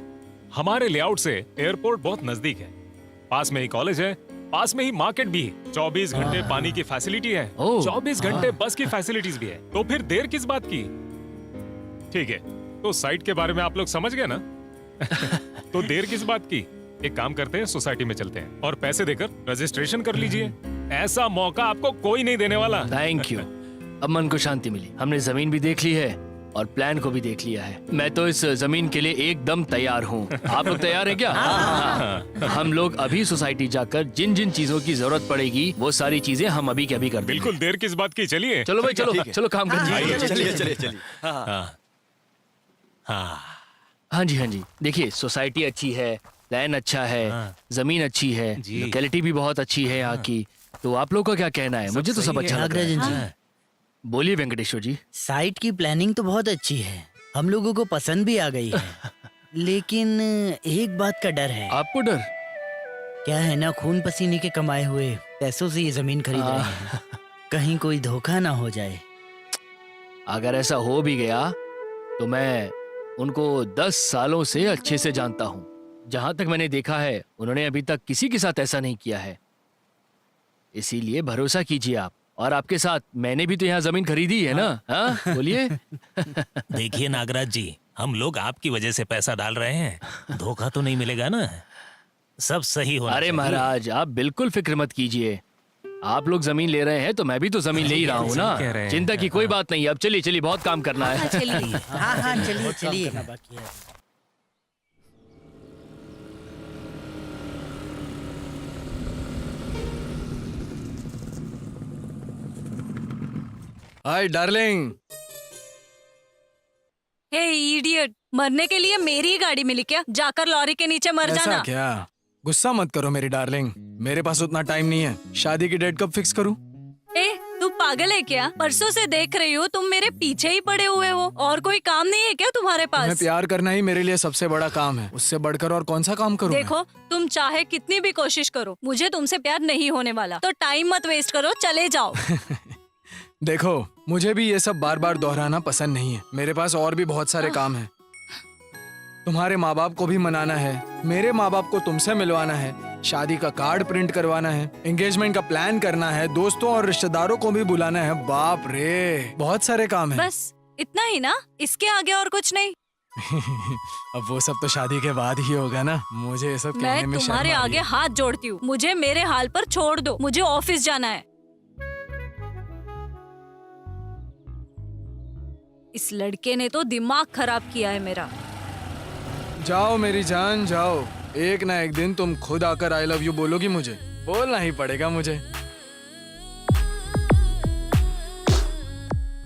हमारे लेआउट से एयरपोर्ट बहुत नजदीक है। पास में ही कॉलेज है, पास में ही मार्केट भी है, 24 घंटे पानी की फैसिलिटी है, 24 घंटे बस की फैसिलिटीज भी है। तो फिर देर किस बात की? ठीक है, तो साइट के बारे में आप लोग समझ गए ना? तो देर किस बात की? एक काम करते हैं, सोसाइटी में चलते हैं और पैसे देकर रजिस्ट्रेशन कर लीजिए। ऐसा मौका आपको कोई नहीं देने वाला। Thank you. अब मन को शांति मिली। हमने जमीन भी देख ली है और प्लान को भी देख लिया है। मैं तो इस जमीन के लिए एकदम तैयार हूँ। आप लोग तैयार हैं क्या? हाँ। हम लोग अभी सोसाइटी जाकर जिन जिन चीजों की जरूरत पड़ेगी वो सारी चीजें हम अभी के अभी कर देंगे। बिल्कुल, देर किस बात की? चलिए चलो भाई, चलो चलो काम करिए। चलिए। हाँ जी, हाँ जी। देखिए, सोसाइटी अच्छी है, प्लान अच्छा है, जमीन अच्छी है, लोकेलिटी भी बहुत अच्छी है यहाँ की। तो आप लोग का क्या कहना है? मुझे तो सब अच्छा लग रहा है। बोलिए वेंकटेश्वर जी। साइट की प्लानिंग तो बहुत अच्छी है, हम लोगों को पसंद भी आ गई है। लेकिन एक बात का डर है। आपको डर? क्या है ना, खून पसीने के कमाए हुए पैसों से ये जमीन खरीद रहे हैं। कहीं कोई धोखा ना हो जाए। अगर ऐसा हो भी गया तो मैं उनको 10 सालों से अच्छे से जानता हूँ। जहां तक मैंने देखा है उन्होंने अभी तक किसी के साथ ऐसा नहीं किया है, इसीलिए भरोसा कीजिए आप। और आपके साथ मैंने भी तो यहाँ जमीन खरीदी है ना, हाँ बोलिए। देखिए नागराज जी, हम लोग आपकी वजह से पैसा डाल रहे हैं, धोखा तो नहीं मिलेगा ना? सब सही होना अरे चाहिए। महाराज आप बिल्कुल फिक्र मत कीजिए, आप लोग जमीन ले रहे हैं तो मैं भी तो जमीन ले ही रहा हूँ ना, सही कह रहे हैं। चिंता की कोई बात नहीं। अब चलिए चलिए, बहुत काम करना है। चलिए। हाँ हाँ चलिए चलिए। बाकी है। Hi darling. हे इडियट, मरने के लिए मेरी ही गाड़ी मिली क्या? जाकर लॉरी के नीचे मर ऐसा जाना। क्या? गुस्सा मत करो मेरी डार्लिंग, मेरे पास उतना टाइम नहीं है। शादी की डेट कब फिक्स करूं? ए, तू पागल है क्या? परसों से देख रही हूँ तुम मेरे पीछे ही पड़े हुए हो। और कोई काम नहीं है क्या तुम्हारे तुम्हें पास? प्यार करना ही मेरे लिए सबसे बड़ा काम है, उससे बढ़कर और कौन सा काम करूं मैं? देखो, तुम चाहे कितनी भी कोशिश करो, मुझे तुमसे प्यार नहीं होने वाला। तो टाइम मत वेस्ट करो, चले जाओ। देखो, मुझे भी ये सब बार बार दोहराना पसंद नहीं है, मेरे पास और भी बहुत सारे काम हैं। तुम्हारे माँ बाप को भी मनाना है, मेरे माँ बाप को तुमसे मिलवाना है, शादी का कार्ड प्रिंट करवाना है, एंगेजमेंट का प्लान करना है, दोस्तों और रिश्तेदारों को भी बुलाना है। बाप रे, बहुत सारे काम हैं। बस इतना ही ना? इसके आगे और कुछ नहीं? अब वो सब तो शादी के बाद ही होगा ना, मुझे ये सब कहने मैं में तुम्हारे शर्म आ रही आगे है। हाथ जोड़ती हूँ, मुझे मेरे हाल पर छोड़ दो, मुझे ऑफिस जाना है। इस लड़के ने तो दिमाग खराब किया है मेरा। जाओ मेरी जान जाओ, एक ना एक दिन तुम खुद आकर आई लव यू बोलोगी मुझे, बोलना ही पड़ेगा मुझे।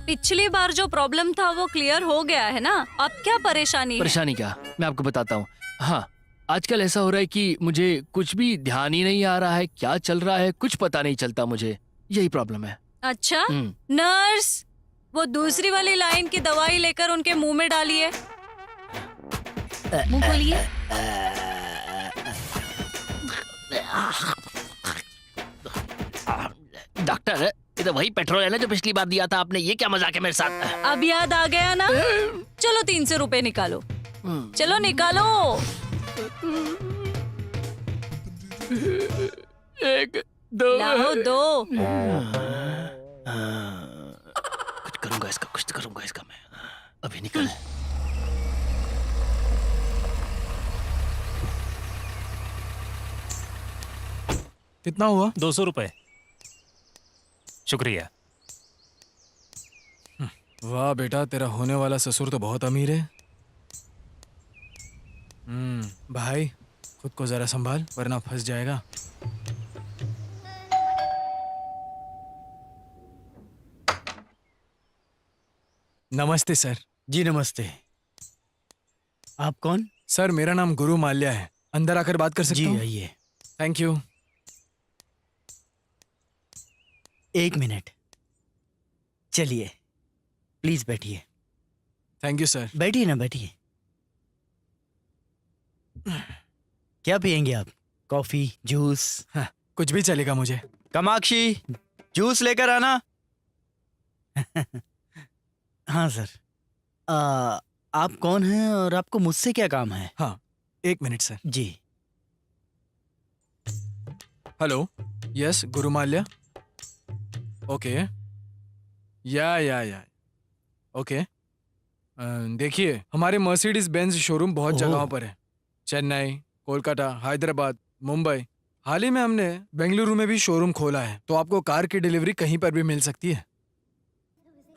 पिछली बार जो प्रॉब्लम था वो क्लियर हो गया है ना, अब क्या परेशानी है? परेशानी क्या, मैं आपको बताता हूँ। हाँ, आजकल ऐसा हो रहा है कि मुझे कुछ भी ध्यान ही नहीं आ रहा है, क्या चल रहा है कुछ पता नहीं चलता मुझे, यही प्रॉब्लम है। अच्छा, हम्म। नर्स, वो दूसरी वाली लाइन की दवाई लेकर उनके मुंह में डालिए। मुंह खोलिए। डॉक्टर, ये तो वही पेट्रोल है ना जो पिछली बार दिया था आपने, ये क्या मजाक है मेरे साथ? अब याद आ गया ना? चलो 300 रुपए निकालो, चलो निकालो। एक दो लाओ दो। कुछ करूंगा इसका, कुछ तो करूंगा इसका मैं, अभी निकल। कितना हुआ? 200 रुपए। शुक्रिया। वाह बेटा, तेरा होने वाला ससुर तो बहुत अमीर है। भाई खुद को जरा संभाल वरना फंस जाएगा। नमस्ते सर। जी नमस्ते। आप कौन? सर मेरा नाम गुरु माल्या है, अंदर आकर बात कर सकता जी हूँ? आइए। Thank you. एक मिनट, चलिए प्लीज बैठिए। Thank you sir. बैठिए ना, बैठिए। क्या पियेंगे आप? Coffee, juice? हाँ, कुछ भी चलेगा मुझे। कामाक्षी, जूस लेकर आना। हाँ सर। आप कौन हैं और आपको मुझसे क्या काम है? हाँ, एक मिनट सर। जी। हेलो, यस गुरु माल्या। ओके, या ओके। देखिए, हमारे मर्सिडीज बेंज शोरूम बहुत ओह। जगहों पर है, चेन्नई, कोलकाता, हैदराबाद, मुंबई। हाल ही में हमने बेंगलुरु में भी शोरूम खोला है, तो आपको कार की डिलीवरी कहीं पर भी मिल सकती है।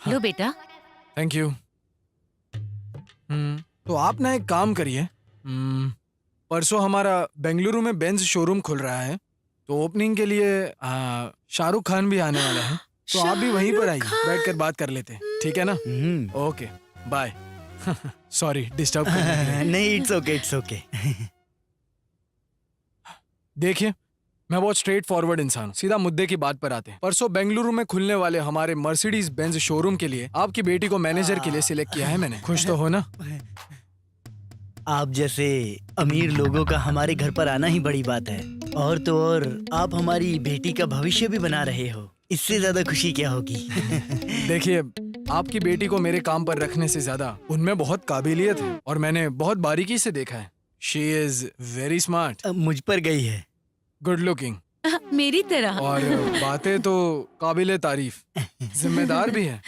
लो बेटा। Thank you. तो आप ना एक काम करिए, परसों हमारा बेंगलुरु में बेंज शोरूम खुल रहा है, तो ओपनिंग के लिए शाहरुख खान भी आने वाला है, तो आप भी वहीं पर आइए, बैठकर बात कर लेते हैं, ठीक है ना? Okay, bye. सॉरी डिस्टर्ब करने के लिए। नहीं, इट्स ओके, इट्स ओके। देखिए, मैं बहुत स्ट्रेट फॉरवर्ड इंसान हूँ, सीधा मुद्दे की बात पर आते हैं। परसों बेंगलुरु में खुलने वाले हमारे मर्सिडीज बेंज शोरूम के लिए आपकी बेटी को मैनेजर के लिए सिलेक्ट किया है मैंने। खुश तो हो ना? आप जैसे अमीर लोगों का हमारे घर पर आना ही बड़ी बात है, और तो और आप हमारी बेटी का भविष्य भी बना रहे हो, इससे ज्यादा खुशी क्या होगी? देखिए, आपकी बेटी को मेरे काम पर रखने से ज्यादा उनमें बहुत काबिलियत है और मैंने बहुत बारीकी से देखा है। शी इज वेरी स्मार्ट, मुझ पर गई है। गुड लुकिंग मेरी तरह। और बातें तो काबिले तारीफ, जिम्मेदार भी है,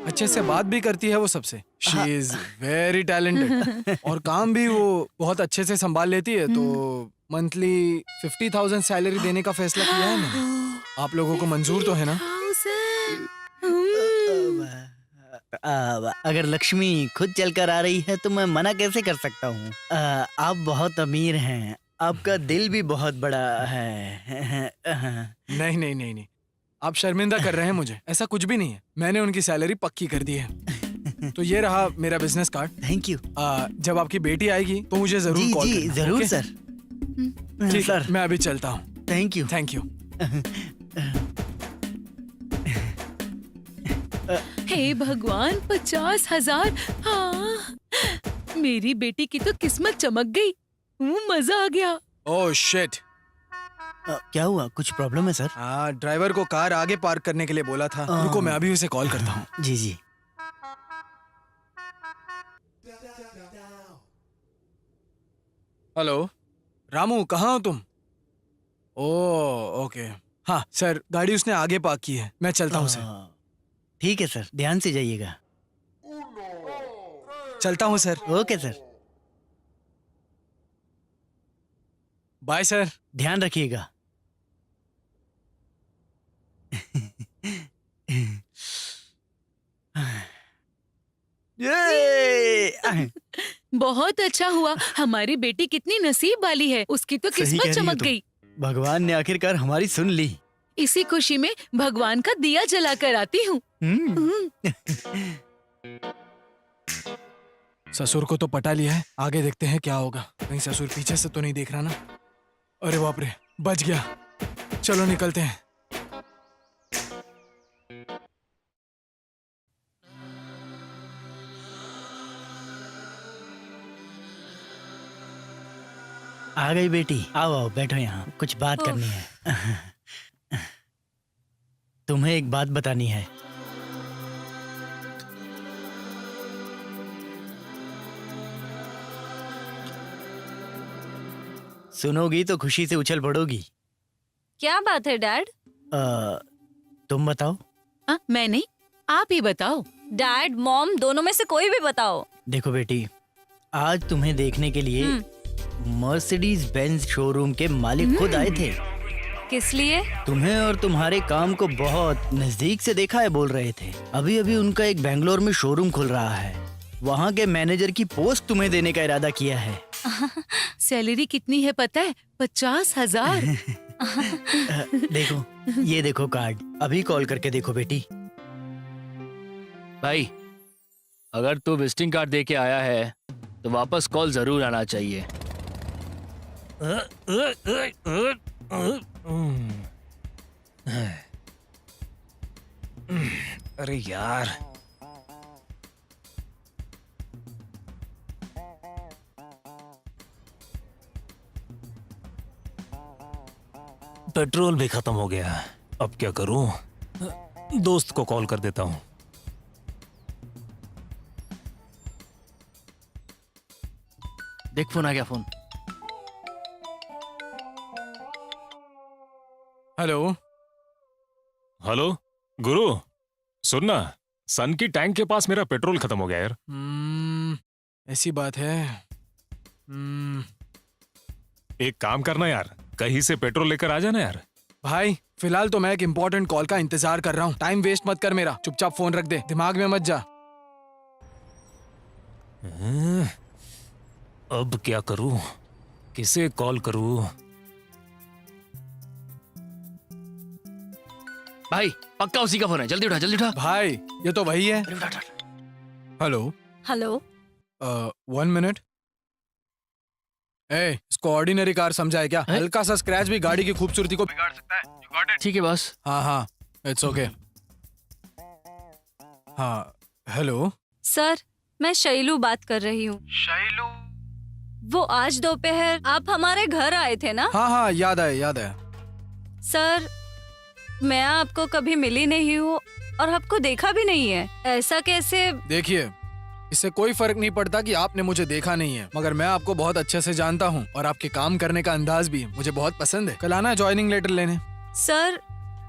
अच्छे से बात भी करती है वो सबसे। शी इज वेरी टैलेंटेड और काम भी वो बहुत अच्छे से संभाल लेती है। तो मंथली 50,000 सैलरी देने का फैसला किया है मैंने। आप लोगों को मंजूर तो है ना? अगर लक्ष्मी खुद चलकर आ रही है तो मैं मना कैसे कर सकता हूँ? आप बहुत अमीर हैं, आपका दिल भी बहुत बड़ा है। नहीं नहीं नहीं नहीं, आप शर्मिंदा कर रहे हैं मुझे। ऐसा कुछ भी नहीं है, मैंने उनकी सैलरी पक्की कर दी है। तो ये रहा मेरा बिजनेस कार्ड। Thank you. जब आपकी बेटी आएगी तो मुझे जरूर कॉल जी करना। जरूर ओके? सर। ठीक सर। है, मैं अभी चलता हूँ। Thank you. Thank you. हे भगवान, 50,000। हाँ, मेरी बेटी की तो किस्मत चमक गई। मजा आ गया। Oh shit. क्या हुआ? कुछ प्रॉब्लम है सर? हाँ, ड्राइवर को कार आगे पार्क करने के लिए बोला था। रुको, मैं अभी उसे कॉल करता हूँ। जी जी। हेलो रामू, कहाँ हो तुम? Oh okay. हाँ सर, गाड़ी उसने आगे पार्क की है, मैं चलता हूँ सर। ठीक है सर, ध्यान से जाइएगा। चलता हूँ sir. Okay sir. Bye sir. ध्यान रखिएगा। ये! बहुत अच्छा हुआ। हमारी बेटी कितनी नसीब वाली है, उसकी तो सही कह किस्मत रही हो चमक तुम। गई। भगवान ने आखिरकार हमारी सुन ली। इसी खुशी में भगवान का दिया जला कर आती हूँ। ससुर को तो पटा लिया है, आगे देखते हैं क्या होगा। कहीं ससुर पीछे से तो नहीं देख रहा ना? अरे बाप रे, बच गया। चलो निकलते हैं। आ गई बेटी, आओ आओ बैठो, यहाँ कुछ बात करनी है। तुम्हें एक बात बतानी है। सुनोगी तो खुशी से उछल पड़ोगी। क्या बात है डैड? तुम बताओ। मैं नहीं, आप ही बताओ। डैड मॉम दोनों में से कोई भी बताओ। देखो बेटी, आज तुम्हें देखने के लिए मर्सिडीज बेंज शोरूम के मालिक खुद आए थे। किस लिए? तुम्हें और तुम्हारे काम को बहुत नजदीक से देखा है बोल रहे थे। अभी अभी उनका एक बेंगलोर में शोरूम खुल रहा है, वहाँ के मैनेजर की पोस्ट तुम्हें देने का इरादा किया है। सैलरी कितनी है पता है? 50,000। देखो, ये देखो कार्ड, अभी कॉल करके देखो बेटी। भाई, अगर तू विजिटिंग कार्ड दे के आया है तो वापस कॉल जरूर आना चाहिए। अरे यार, पेट्रोल भी खत्म हो गया। अब क्या करूं? दोस्त को कॉल कर देता हूं। देख, फोन आ गया। फोन। हेलो हेलो गुरु, सुनना, सन की टैंक के पास मेरा पेट्रोल खत्म हो गया यार। ऐसी बात है। एक काम करना यार, कहीं से पेट्रोल लेकर आ जाना यार। भाई फिलहाल तो मैं एक इम्पोर्टेंट कॉल का इंतजार कर रहा हूँ। टाइम वेस्ट मत कर मेरा, चुपचाप फोन रख दे, दिमाग में मत जा। अब क्या करूं? किसे कॉल करूं? भाई पक्का उसी का फोन है, जल्दी उठा, जल्दी उठा। भाई ये तो वही है। Hello hello. 1 मिनट। ए, इसको ऑर्डिनरी कार समझा है क्या? हल्का सा स्क्रैच भी गाड़ी की खूबसूरती को बिगाड़ सकता है। ठीक है बॉस। हाँ हाँ, इट्स ओके। हाँ हेलो। सर, मैं शैलू बात कर रही हूँ। शैलू? वो आज दोपहर आप हमारे घर आए थे ना? हाँ हाँ, याद आया याद आया। सर, मैं आपको कभी मिली नहीं हूँ और आपको देखा भी नहीं है। ऐसा कैसे? देखिए, इससे कोई फर्क नहीं पड़ता कि आपने मुझे देखा नहीं है, मगर मैं आपको बहुत अच्छे से जानता हूँ और आपके काम करने का अंदाज भी मुझे बहुत पसंद है। कल आना ज्वाइनिंग लेटर लेने। सर,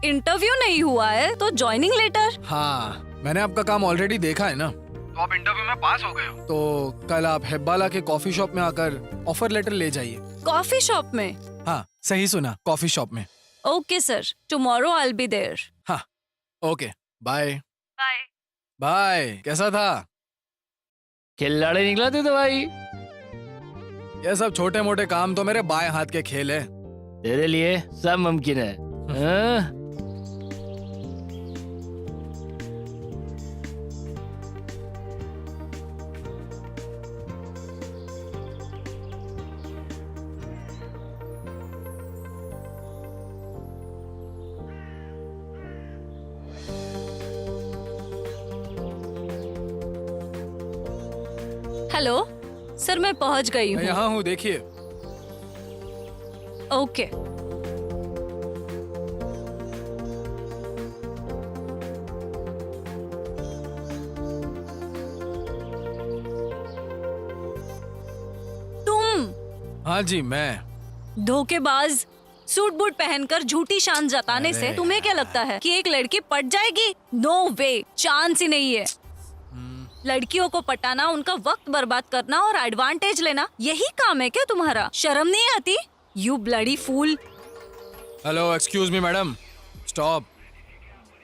इंटरव्यू नहीं हुआ है तो ज्वाइनिंग लेटर? हाँ, मैंने आपका काम ऑलरेडी देखा है ना, तो आप इंटरव्यू में पास हो गए हो। तो कल आप हेब्बाला के कॉफी शॉप में आकर ऑफर लेटर ले जाइए। कॉफी शॉप में? हाँ, सही सुना, कॉफी शॉप में। Okay sir, tomorrow I will be there. हाँ, ओके, बाय। बाय। बाय। कैसा था? खिलाड़ी निकला तू तो भाई। ये सब छोटे मोटे काम तो मेरे बाएं हाथ के खेल है। तेरे लिए सब मुमकिन है। हाँ? हेलो सर, मैं पहुंच गई मैं हूँ। यहाँ हूँ, देखिए। ओके। तुम हाँ जी, मैं। धोखेबाज, सूट बूट पहनकर झूठी शान जताने से अरे तुम्हें क्या लगता है कि एक लड़की पट जाएगी? नो वे, चांस ही नहीं है। लड़कियों को पटाना, उनका वक्त बर्बाद करना और एडवांटेज लेना, यही काम है क्या तुम्हारा? शर्म नहीं आती? You bloody fool. Hello, excuse me madam, stop.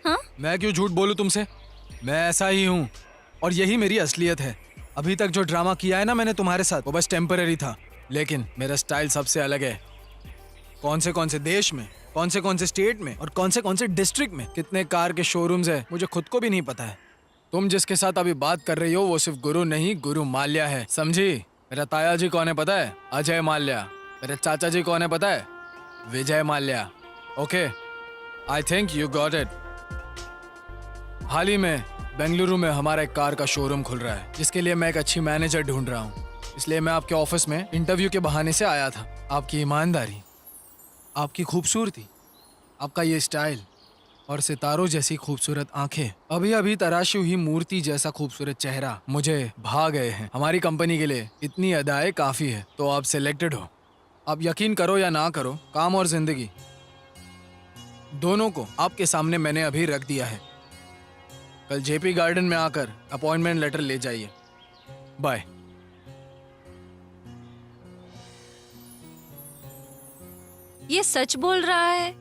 हाँ? मैं क्यों झूठ बोलूं तुमसे? मैं ऐसा ही हूँ और यही मेरी असलियत है। अभी तक जो ड्रामा किया है ना मैंने तुम्हारे साथ, वो बस टेम्पररी था, लेकिन मेरा स्टाइल सबसे अलग है। कौन से देश में, कौन से स्टेट में और कौन से डिस्ट्रिक्ट में कितने कार के शोरूम्स है, मुझे खुद को भी नहीं पता है। तुम जिसके साथ अभी बात कर रही हो वो सिर्फ गुरु नहीं, गुरु माल्या है, समझी? मेरा ताया जी कौन है पता है? अजय माल्या। मेरे चाचा जी कौन है पता है? Vijay Mallya. Okay, I think you got it. हाल ही में बेंगलुरु में हमारा एक कार का शोरूम खुल रहा है, जिसके लिए मैं एक अच्छी मैनेजर ढूंढ रहा हूँ। इसलिए मैं आपके ऑफिस में इंटरव्यू के बहाने से आया था। आपकी ईमानदारी, आपकी खूबसूरती, आपका ये स्टाइल और सितारों जैसी खूबसूरत आंखें, अभी अभी तराशी हुई मूर्ति जैसा खूबसूरत चेहरा मुझे भा गए हैं। हमारी कंपनी के लिए इतनी अदाएं काफी है, तो आप सिलेक्टेड हो। आप यकीन करो या ना करो, काम और जिंदगी दोनों को आपके सामने मैंने अभी रख दिया है। कल जेपी गार्डन में आकर अपॉइंटमेंट लेटर ले जाइए। बाय। ये सच बोल रहा है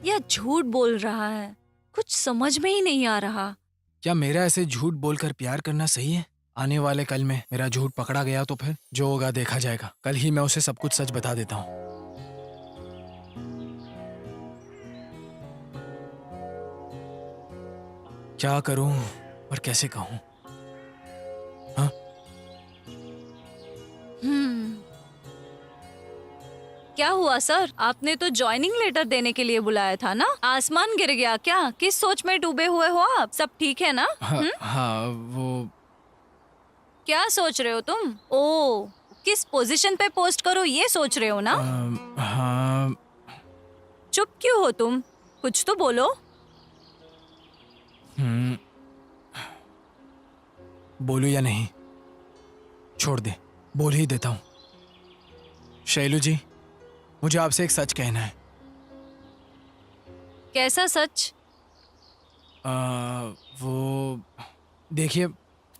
या झूठ बोल रहा है? कुछ समझ में ही नहीं आ रहा। क्या मेरा ऐसे झूठ बोलकर प्यार करना सही है? आने वाले कल में मेरा झूठ पकड़ा गया तो फिर जो होगा देखा जाएगा। कल ही मैं उसे सब कुछ सच बता देता हूँ। क्या करूं और कैसे कहूं? हाँ? क्या हुआ सर? आपने तो ज्वाइनिंग लेटर देने के लिए बुलाया था ना? आसमान गिर गया क्या? किस सोच में डूबे हुए हो आप? सब ठीक है ना? हाँ, वो क्या सोच रहे हो तुम? ओ, किस पोजीशन पे पोस्ट करो ये सोच रहे हो ना? हाँ। चुप क्यों हो तुम? कुछ तो बोलो। बोलूं या नहीं? छोड़ दे, बोल ही देता हूँ। शैलू जी, मुझे आपसे एक सच कहना है। कैसा सच? वो देखिए,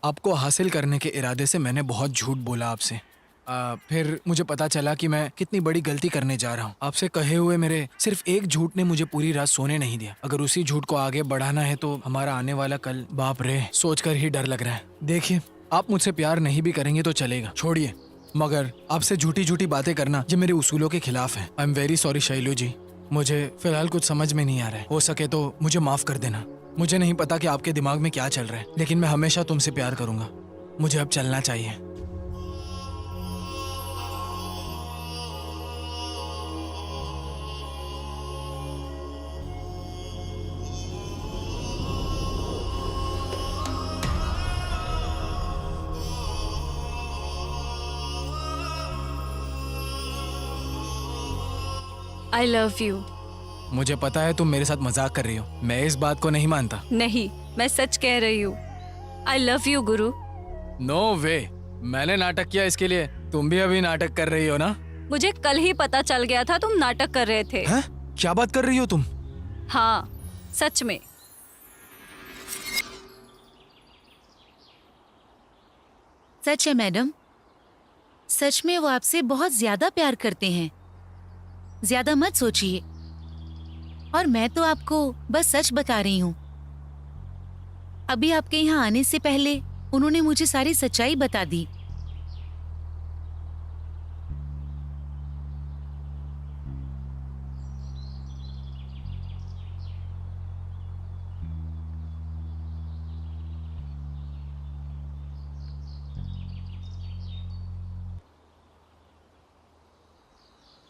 आपको हासिल करने के इरादे से मैंने बहुत झूठ बोला आपसे। फिर मुझे पता चला कि मैं कितनी बड़ी गलती करने जा रहा हूँ। आपसे कहे हुए मेरे सिर्फ एक झूठ ने मुझे पूरी रात सोने नहीं दिया। अगर उसी झूठ को आगे बढ़ाना है तो हमारा आने वाला कल, बाप रे, सोचकर ही डर लग रहा है। देखिए, आप मुझसे प्यार नहीं भी करेंगे तो चलेगा, छोड़िए, मगर आपसे झूठी झूठी बातें करना ये मेरे उसूलों के खिलाफ है। I am very sorry Shailu ji, मुझे फिलहाल कुछ समझ में नहीं आ रहा है। हो सके तो मुझे माफ कर देना। मुझे नहीं पता कि आपके दिमाग में क्या चल रहा है, लेकिन मैं हमेशा तुमसे प्यार करूंगा। मुझे अब चलना चाहिए। आई लव यू। मुझे पता है तुम मेरे साथ मजाक कर रही हो। मैं इस बात को नहीं मानता। नहीं, मैं सच कह रही हूँ। आई लव यू गुरु। नो वे, मैंने नाटक किया इसके लिए। तुम भी अभी नाटक कर रही हो ना? मुझे कल ही पता चल गया था तुम नाटक कर रहे थे। हैं? क्या बात कर रही हो तुम? हाँ, सच में। सच है मैडम, सच में वो आपसे बहुत ज्यादा प्यार करते हैं। ज्यादा मत सोचिए, और मैं तो आपको बस सच बता रही हूँ। अभी आपके यहाँ आने से पहले उन्होंने मुझे सारी सच्चाई बता दी।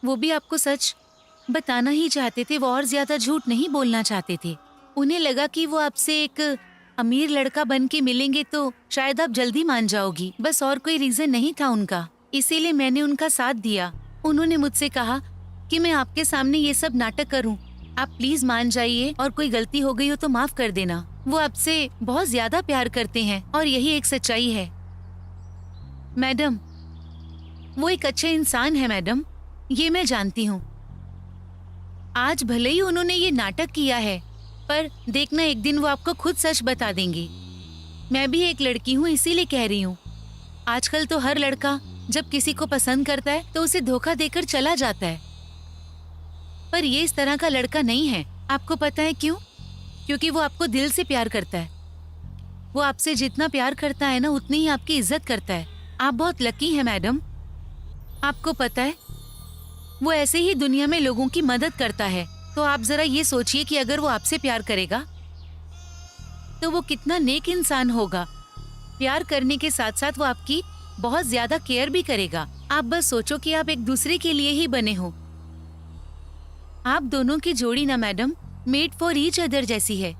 वो भी आपको सच बताना ही चाहते थे, वो और ज्यादा झूठ नहीं बोलना चाहते थे। उन्हें लगा कि वो आपसे एक अमीर लड़का बन के मिलेंगे तो शायद आप जल्दी मान जाओगी, बस और कोई रीजन नहीं था उनका। इसीलिए मैंने उनका साथ दिया। उन्होंने मुझसे कहा कि मैं आपके सामने ये सब नाटक करूं, आप प्लीज मान जाइए और कोई गलती हो गई हो तो माफ कर देना। वो आपसे बहुत ज्यादा प्यार करते हैं और यही एक सच्चाई है। मैडम, वो एक अच्छे इंसान है मैडम, ये मैं जानती हूँ। आज भले ही उन्होंने ये नाटक किया है, पर देखना एक दिन वो आपको खुद सच बता देंगे। मैं भी एक लड़की हूँ, इसीलिए कह रही हूँ। आजकल तो हर लड़का जब किसी को पसंद करता है तो उसे धोखा देकर चला जाता है, पर ये इस तरह का लड़का नहीं है। आपको पता है क्यों? क्योंकि वो आपको दिल से प्यार करता है। वो आपसे जितना प्यार करता है ना, उतनी ही आपकी इज्जत करता है। आप बहुत लकी हैं मैडम। आपको पता है, वो ऐसे ही दुनिया में लोगों की मदद करता है। तो आप जरा ये सोचिए कि अगर वो आपसे प्यार करेगा तो वो कितना नेक इंसान होगा। प्यार करने के साथ साथ वो आपकी बहुत ज्यादा केयर भी करेगा। आप बस सोचो कि आप एक दूसरे के लिए ही बने हो। आप दोनों की जोड़ी ना madam, made for each other जैसी है।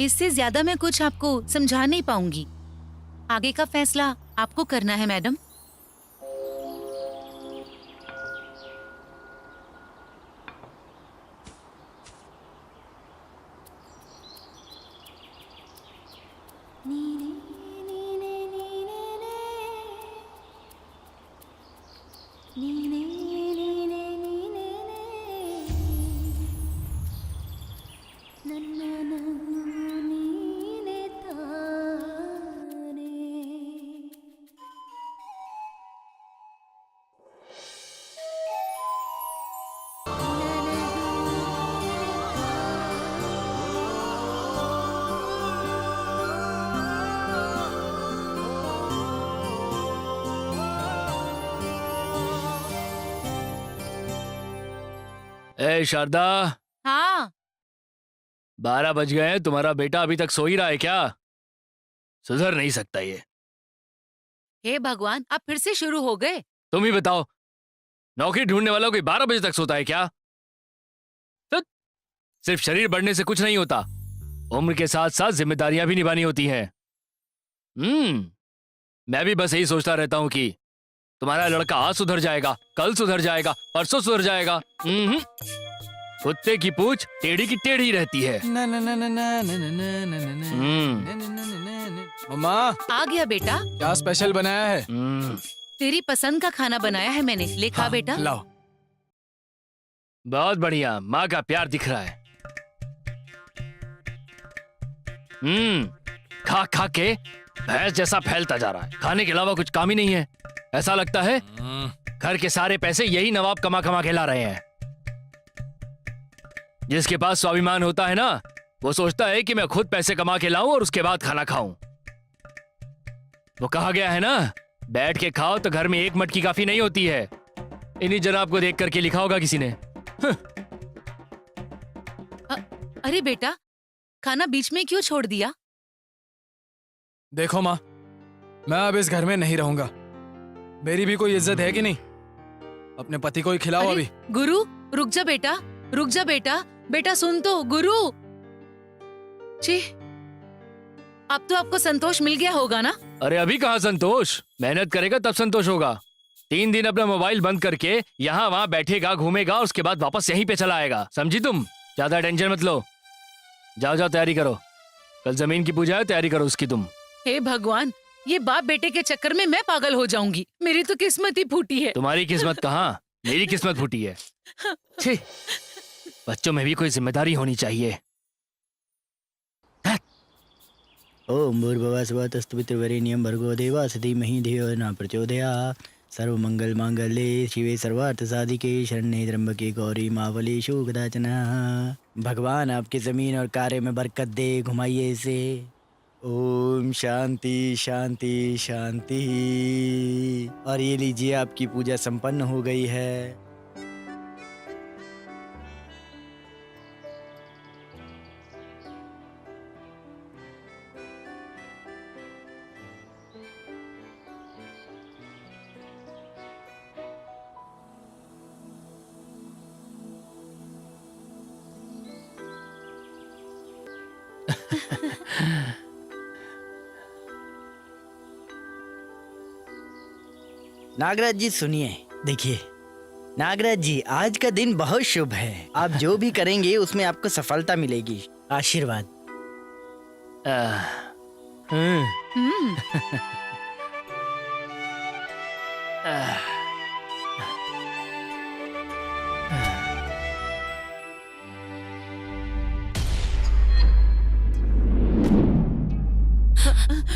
इससे ज्यादा मैं कुछ आपको समझा नहीं पाऊंगी। आगे का फैसला आपको करना है मैडम। ए शारदा, हाँ, 12 बज गए हैं। तुम्हारा बेटा अभी तक सो ही रहा है क्या? सुधर नहीं सकता ये। हे भगवान, आप फिर से शुरू हो गए। तुम ही बताओ, नौकरी ढूंढने वाला कोई 12 बजे तक सोता है क्या? तो सिर्फ शरीर बढ़ने से कुछ नहीं होता, उम्र के साथ साथ जिम्मेदारियां भी निभानी होती हैं। मैं भी बस यही सोचता रहता हूं कि तुम्हारा लड़का आज सुधर जाएगा, कल सुधर जाएगा, परसों सुधर जाएगा। कुत्ते की पूंछ टेढ़ी की टेढ़ी रहती है। मम्मा, आ गया बेटा। क्या स्पेशल बनाया है? तेरी पसंद का खाना बनाया है मैंने, ले खा बेटा। लाओ। बहुत बढ़िया, माँ का प्यार दिख रहा है। खा खा के भैंस जैसा फैलता जा रहा है। खाने के अलावा कुछ काम ही नहीं है। ऐसा लगता है घर के सारे पैसे यही नवाब कमा कमा के ला रहे हैं। जिसके पास स्वाभिमान होता है ना, वो सोचता है कि मैं खुद पैसे कमा के लाऊं और उसके बाद खाना खाऊं। वो कहा गया है ना, बैठ के खाओ तो घर में एक मटकी काफी नहीं होती है। इन्हीं जनाब को देख करके लिखा होगा किसी ने। अरे बेटा, खाना बीच में क्यों छोड़ दिया? देखो माँ, मैं अब इस घर में नहीं रहूंगा। मेरी भी कोई इज्जत है कि नहीं? अपने पति को ही खिलाओ अरे, अभी। गुरु, रुक जा बेटा, रुक जा बेटा। बेटा सुन तो, गुरु जी, अब तो आपको संतोष मिल गया होगा ना? अरे अभी कहाँ संतोष? मेहनत करेगा तब संतोष होगा। 3 दिन अपना मोबाइल बंद करके यहाँ वहाँ बैठेगा, घूमेगा, उसके बाद वापस यहीं पे चला आएगा। समझी तुम? ज्यादा टेंशन मत लो। जाओ जाओ, तैयारी करो। कल जमीन की पूजा है, तैयारी करो उसकी तुम। हे भगवान, ये बाप बेटे के चक्कर में मैं पागल हो जाऊंगी। मेरी तो किस्मत ही फूटी है। तुम्हारी किस्मत कहाँ, मेरी किस्मत फूटी है। छी, बच्चों में भी कोई जिम्मेदारी होनी चाहिए। ओम भूर्भुवः स्वः तत्सवितुर्वरेण्यं भर्गो देवस्य धीमहि धियो न प्रचोदयात्। सर्वमंगल मांगल्ये शिवे सर्वार्थ साधिके शरण्ये त्र्यंबके गौरी मावलीषु कदाचन। भगवान आपकी जमीन और कार्य में बरकत दे, घुमाइए इसे। ओम शांति शांति शांति। और ये लीजिए, आपकी पूजा संपन्न हो गई है। नागराज जी सुनिए, देखिए नागराज जी, आज का दिन बहुत शुभ है। आप जो भी करेंगे उसमें आपको सफलता मिलेगी। आशीर्वाद।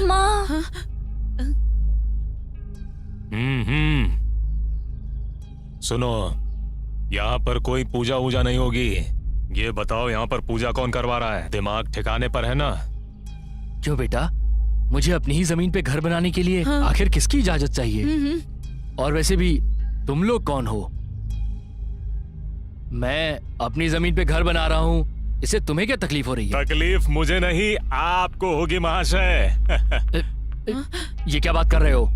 माँ, सुनो, यहाँ पर कोई पूजा वूजा नहीं होगी। ये बताओ, यहाँ पर पूजा कौन करवा रहा है? दिमाग ठिकाने पर है ना? क्यों बेटा, मुझे अपनी ही जमीन पे घर बनाने के लिए आखिर किसकी इजाजत चाहिए? और वैसे भी तुम लोग कौन हो? मैं अपनी जमीन पे घर बना रहा हूँ, इससे तुम्हें क्या तकलीफ हो रही है? तकलीफ मुझे नहीं, आपको होगी महाशय। ये क्या बात कर रहे हो?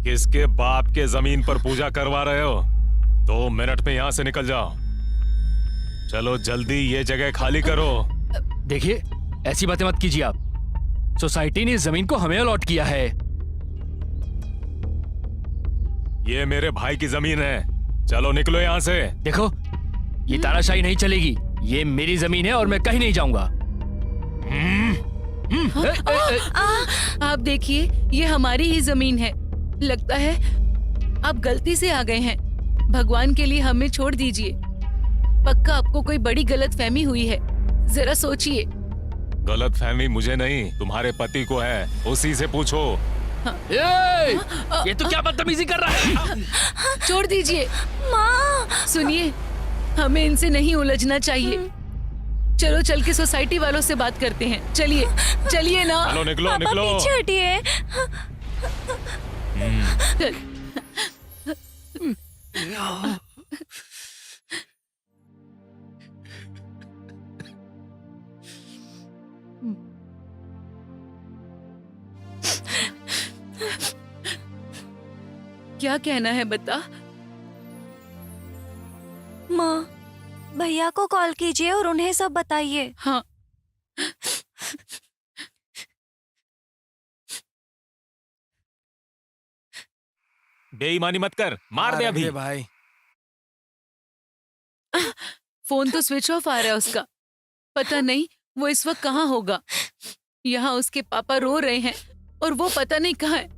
किसके बाप के जमीन पर पूजा करवा रहे हो? 2 मिनट में यहाँ से निकल जाओ। चलो जल्दी ये जगह खाली करो। देखिए, ऐसी बातें मत कीजिए आप। सोसाइटी ने इस जमीन को हमें अलॉट किया है। ये मेरे भाई की जमीन है। चलो निकलो यहाँ से। देखो, ये तानाशाही नहीं चलेगी। ये मेरी जमीन है और मैं कहीं नहीं जाऊंगा। आप देखिए, ये हमारी ही जमीन है। लगता है आप गलती से आ गए हैं। भगवान के लिए हमें छोड़ दीजिए। पक्का आपको कोई बड़ी गलतफहमी हुई है। जरा सोचिए। गलतफहमी मुझे नहीं, तुम्हारे पति को है। उसी से पूछो। ये तो क्या बदतमीजी कर रहा है? छोड़ दीजिए। माँ, सुनिए, हमें इनसे नहीं उलझना चाहिए। चलो चल के सोसाइटी वालों से बात करते हैं। चलिए चलिए ना। चलो निकलो पापा निकलो। पीछे हटिए। चल। क्या कहना है बता। माँ, भैया को कॉल कीजिए और उन्हें सब बताइए। हाँ, बेईमानी मत कर, मार दे अभी। भाई, फोन तो स्विच ऑफ आ रहा है उसका। पता नहीं वो इस वक्त कहाँ होगा। यहाँ उसके पापा रो रहे हैं और वो पता नहीं कहाँ है।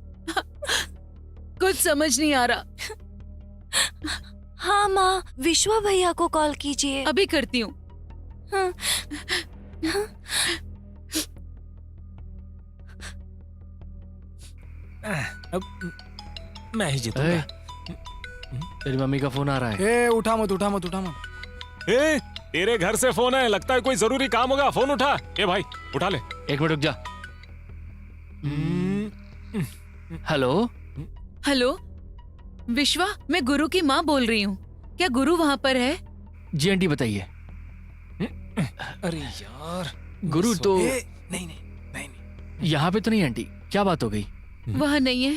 कुछ समझ नहीं आ रहा। हाँ माँ, विश्वा भैया को कॉल कीजिए। अभी करती हूँ। हाँ। मैं ही जीतूंगा। तेरी मम्मी का फोन आ रहा है। ए उठा मत उठा मत उठा मत। ए, तेरे घर से फोन है, लगता है कोई जरूरी काम होगा। फोन उठा। ए भाई उठा ले। 1 मिनट रुक जा। हेलो। हेलो विश्वा, मैं गुरु की माँ बोल रही हूँ। क्या गुरु वहाँ पर है? जी आंटी बताइए। अरे यार, गुरु तो नहीं नहीं नहीं नहीं। यहाँ पे तो नहीं आंटी, क्या बात हो गई? वहाँ नहीं है।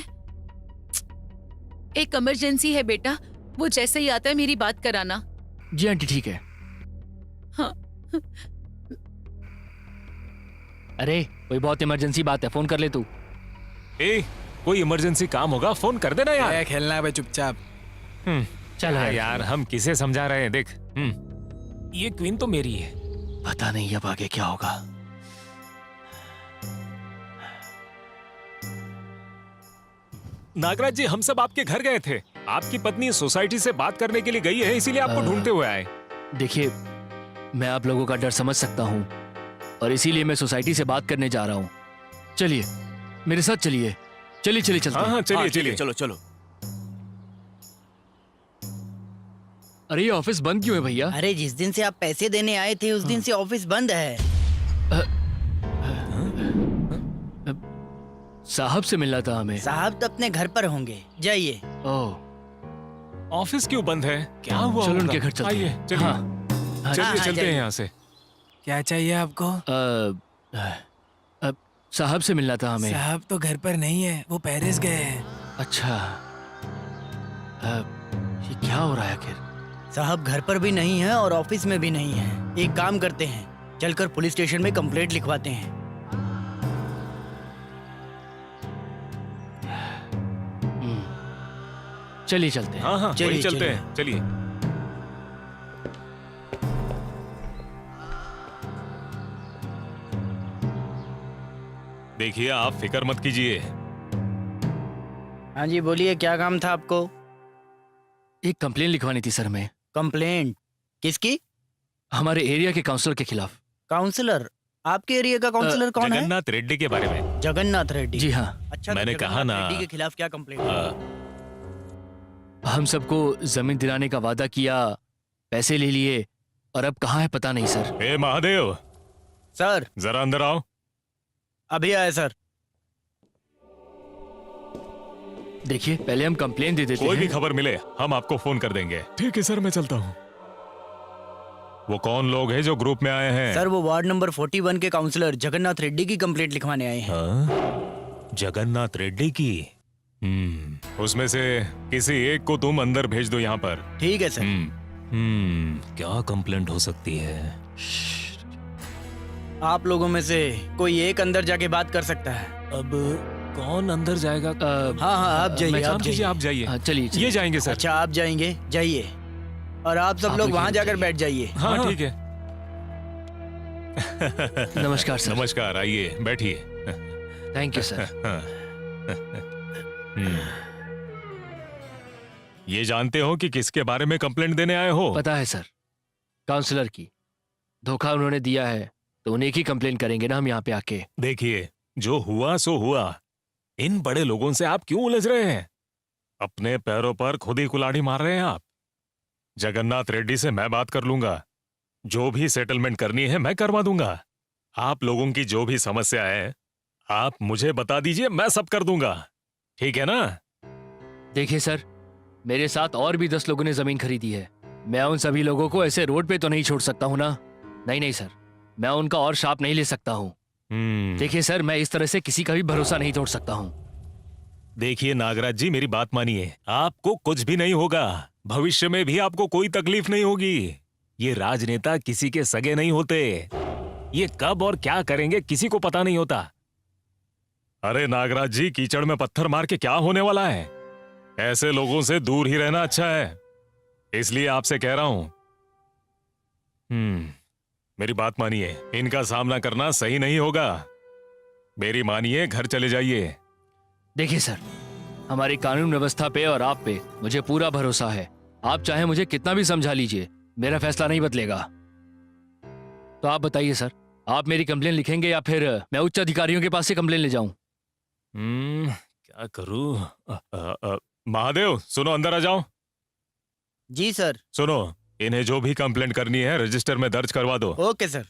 एक इमरजेंसी है बेटा, वो जैसे ही आता है मेरी बात कराना। जी आंटी ठीक है। हाँ। अरे कोई बहुत इमरजेंसी बात है, फोन कर ले तू। ए, कोई इमरजेंसी काम होगा फोन कर देना यार। क्या खेलना है भाई चुपचाप। चल हाँ यार, यार हम किसे समझा रहे हैं देख। ये क्वीन तो मेरी है। पता नहीं अब आगे क्या होगा। नागराज जी हम सब आपके घर गए थे। आपकी पत्नी सोसाइटी से बात करने के लिए गई है, इसीलिए आपको ढूंढते हुए आए। देखिए, मैं आप लोगों का डर समझ सकता हूँ और इसीलिए मैं सोसाइटी से बात करने जा रहा हूँ। चलिए मेरे साथ चलिए, चलिए चलिए चलते हाँ हैं। हाँ चलिए चलिए। चलो चलो। अरे ये ऑफिस बंद क्यों है भैया? अरे जिस दिन से आप पैसे देने आए थे उस दिन से ऑफिस बंद है। साहब से मिलना था हमें। साहब तो अपने घर पर होंगे, जाइए। ओह, ऑफिस क्यों बंद है? क्या हुआ चलो होगा? उनके घर चलते आइए हैं। चलिए। हाँ, हाँ, चलिए हाँ, चलते जाइए। हैं यहाँ से। क्या चाहिए आपको? साहब से मिलना था हमें। साहब तो घर पर नहीं है, वो पेरिस गए हैं। अच्छा, ये क्या हो रहा है आखिर? साहब घर पर भी नहीं है और ऑफिस में भी नहीं है। एक काम करते हैं, चलकर पुलिस स्टेशन में कंप्लेंट लिखवाते हैं। चलिए चलते हैं। हाँ हाँ चलिए, वही चलते चलिए। हैं, चलिए। देखिए आप फिक्र मत कीजिए। हाँ जी बोलिए, क्या काम था आपको? एक कंप्लेन लिखवानी थी सर मैं, कंप्लेंट किसकी? हमारे एरिया के काउंसलर के खिलाफ। काउंसलर? आपके एरिया का काउंसलर कौन है? जगन्नाथ रेड्डी के बारे में। जगन्नाथ रेड्डी। जी हाँ, अच्छा, तो मैंने कहा जगन्नाथ ना। रेड्डी के खिलाफ क्या कंप्लेंट? हम सबको जमीन दिलाने का वादा किया, पैसे ले लिए और अब कहाँ है पता नहीं सर। हे महादेव, सर जरा अंदर आओ। अभी आए सर। देखिए पहले हम कंप्लेन दे देते कोई भी हैं। खबर मिले हम आपको फोन कर देंगे। ठीक है सर, मैं चलता हूँ। वो कौन लोग हैं जो ग्रुप में आए हैं? सर वो वार्ड नंबर 41 के काउंसलर जगन्नाथ रेड्डी की कंप्लेंट लिखवाने आए हैं। हाँ? जगन्नाथ रेड्डी की। उसमें से किसी एक को तुम अंदर भेज दो यहाँ पर। ठीक है सर। क्या कंप्लेंट हो सकती है? आप लोगों में से कोई एक अंदर जाके बात कर सकता है। अब कौन अंदर जाएगा? हाँ हाँ आप जाइए, मैं आप काम कीजिए, जाइए। आप जाइए। हाँ, चलिए चलिए। ये जाएंगे सर। अच्छा आप जाएंगे, जाइए। और आप सब आप लोग लोग वहाँ यहाँ जाकर जाइए। बैठ जाइए। हाँ ठीक है। नमस्कार सर। नमस्कार, आइए बैठिए। Thank you sir. ये जानते हो कि किसके बारे में कंप्लेंट देने आए हो? पता है सर, काउंसलर की। धोखा उन्होंने दिया है तो उन्हें की कंप्लेन करेंगे ना हम यहाँ पे आके। देखिए, जो हुआ सो हुआ। इन बड़े लोगों से आप क्यों उलझ रहे हैं? अपने पैरों पर खुद ही कुल्हाड़ी मार रहे हैं आप। जगन्नाथ रेड्डी से मैं बात कर लूंगा। जो भी सेटलमेंट करनी है मैं करवा दूंगा। आप लोगों की जो भी समस्या है आप मुझे बता दीजिए, मैं सब कर दूंगा। ठीक है ना? देखिए सर, मेरे साथ और भी 10 लोगों ने जमीन खरीदी है। मैं उन सभी लोगों को ऐसे रोड पे तो नहीं छोड़ सकता हूँ ना। नहीं नहीं सर, मैं उनका और शाप नहीं ले सकता हूँ। देखिए सर, मैं इस तरह से किसी का भी भरोसा नहीं तोड़ सकता हूँ। देखिए नागराज जी, मेरी बात मानिए। आपको कुछ भी नहीं होगा। भविष्य में भी आपको कोई तकलीफ नहीं होगी। ये राजनेता किसी के सगे नहीं होते। ये कब और क्या करेंगे किसी को पता नहीं होता। अरे नागराज जी, कीचड़ में पत्थर मार के क्या होने वाला है? ऐसे लोगों से दूर ही रहना अच्छा है। इसलिए आपसे कह रहा हूं। मेरी बात मानिए, इनका सामना करना सही नहीं होगा। मेरी मानिए, घर चले जाइए। देखिए सर, हमारी कानून व्यवस्था पे और आप पे मुझे पूरा भरोसा है। आप चाहे मुझे कितना भी समझा लीजिए, मेरा फैसला नहीं बदलेगा। तो आप बताइए सर, आप मेरी कंप्लेन लिखेंगे या फिर मैं उच्च अधिकारियों के पास से कंप्लेन ले जाऊं? क्या करूं? महादेव सुनो, अंदर आ जाओ। जी सर। सुनो, इन्हें जो भी कंप्लेंट करनी है रजिस्टर में दर्ज करवा दो। Okay sir.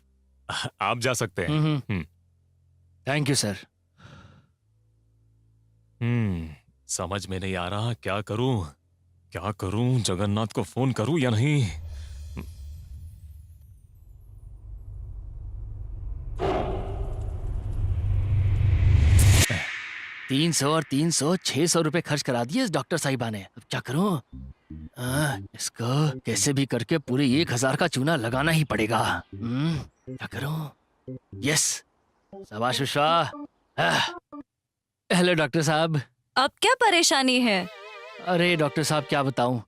आप जा सकते हैं। Thank you sir. समझ में नहीं आ रहा क्या करूं। क्या करूं? जगन्नाथ को फोन करूं या नहीं? 300 और 300 600 रुपए खर्च करा दिए इस डॉक्टर साहिबा ने। अब क्या करूं? इसको कैसे भी करके पूरे 1000 का चूना लगाना ही पड़ेगा। क्या करूं? यस, शाबाश विश्वा। हेलो डॉक्टर साहब। अब क्या परेशानी है? अरे डॉक्टर साहब क्या बताऊं,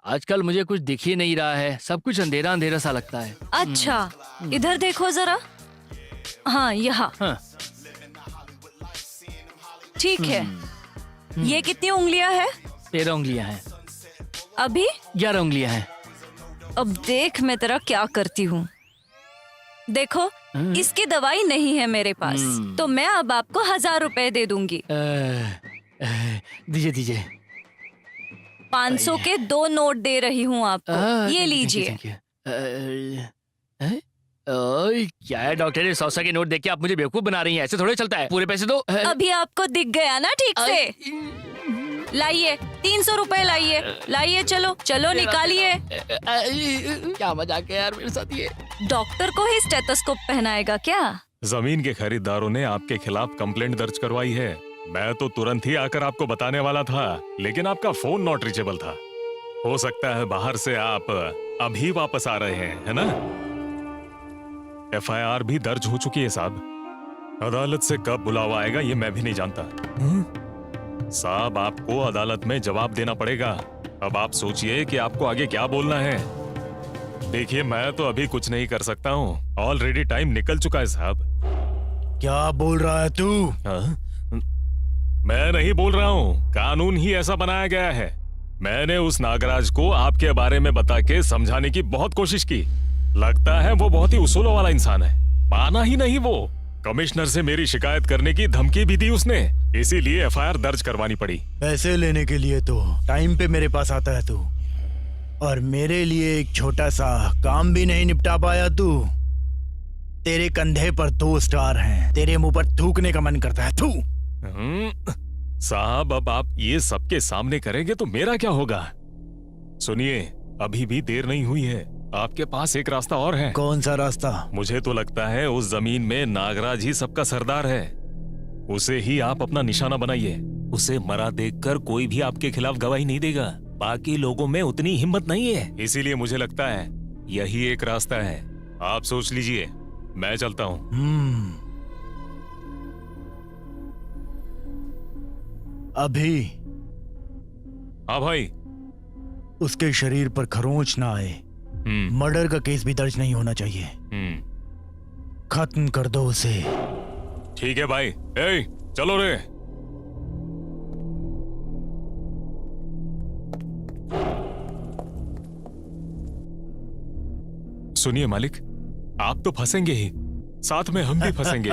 आजकल मुझे कुछ दिख ही नहीं रहा है, सब कुछ अंधेरा अंधेरा सा लगता है। अच्छा, इधर देखो जरा। हाँ, यहाँ। हाँ। ठीक है। ये कितनी उंगलियां है? 13 उंगलियां हैं। अभी 11 उंगलियां हैं। अब देख मैं तेरा क्या करती हूँ। देखो, इसकी दवाई नहीं है मेरे पास, तो मैं अब आपको 1000 रुपए दे दूंगी। दीजिए दीजिए। 500 के 2 नोट दे रही हूँ आपको, ये लीजिए। क्या है डॉक्टर, ये 100 के नोट देके आप मुझे बेवकूफ बना रही हैं, ऐसे थोड़े चलता है। पूरे पैसे दो। अभी आपको दिख गया ना ठीक से? लाइए 300 रुपए, लाइए लाइए, चलो चलो निकालिए। क्या मजाक है यार मेरे साथ ये। डॉक्टर को ही स्टेथोस्कोप पहनाएगा क्या? जमीन के खरीदारों ने आपके खिलाफ कंप्लेंट दर्ज करवाई है। मैं तो तुरंत ही आकर आपको बताने वाला था, लेकिन आपका फोन नॉट रीचेबल था। हो सकता है बाहर से आप अभी वापस आ रहे हैं, है ना? FIR भी दर्ज हो चुकी है साहब। अदालत से कब बुलावा आएगा ये मैं भी नहीं जानता। साहब, आपको अदालत में जवाब देना पड़ेगा। अब आप सोचिए कि आपको आगे क्या बोलना है। देखिए, मैं तो अभी कुछ नहीं कर सकता हूँ, ऑलरेडी टाइम निकल चुका है साहब। क्या बोल रहा है तू? मैं नहीं बोल रहा हूँ, कानून ही ऐसा बनाया गया है। मैंने उस नागराज को आपके बारे में बता के समझाने की बहुत कोशिश की। लगता है वो बहुत ही उसूलों वाला इंसान है, माना ही नहीं वो। कमिश्नर से मेरी शिकायत करने की धमकी भी दी उसने, इसीलिए FIR दर्ज करवानी पड़ी। पैसे लेने के लिए तो टाइम पे मेरे पास आता है तू, और मेरे लिए एक छोटा सा काम भी नहीं निपटा पाया तू। तेरे कंधे पर 2 स्टार हैं, तेरे मुंह पर थूकने का मन करता है। थू। साहब, अब आप ये सबके सामने करेंगे तो मेरा क्या होगा? सुनिए, अभी भी देर नहीं हुई है, आपके पास एक रास्ता और है। कौन सा रास्ता? मुझे तो लगता है उस जमीन में नागराज ही सबका सरदार है। उसे ही आप अपना निशाना बनाइए। उसे मरा देखकर कोई भी आपके खिलाफ गवाही नहीं देगा। बाकी लोगों में उतनी हिम्मत नहीं है, इसीलिए मुझे लगता है यही एक रास्ता है। आप सोच लीजिए, मैं चलता हूँ। अभी हाँ भाई। उसके शरीर पर खरोंच ना आए, मर्डर का केस भी दर्ज नहीं होना चाहिए। खत्म कर दो उसे। ठीक है भाई। ए, चलो रे। सुनिए मालिक, आप तो फंसेंगे ही, साथ में हम भी फंसेंगे।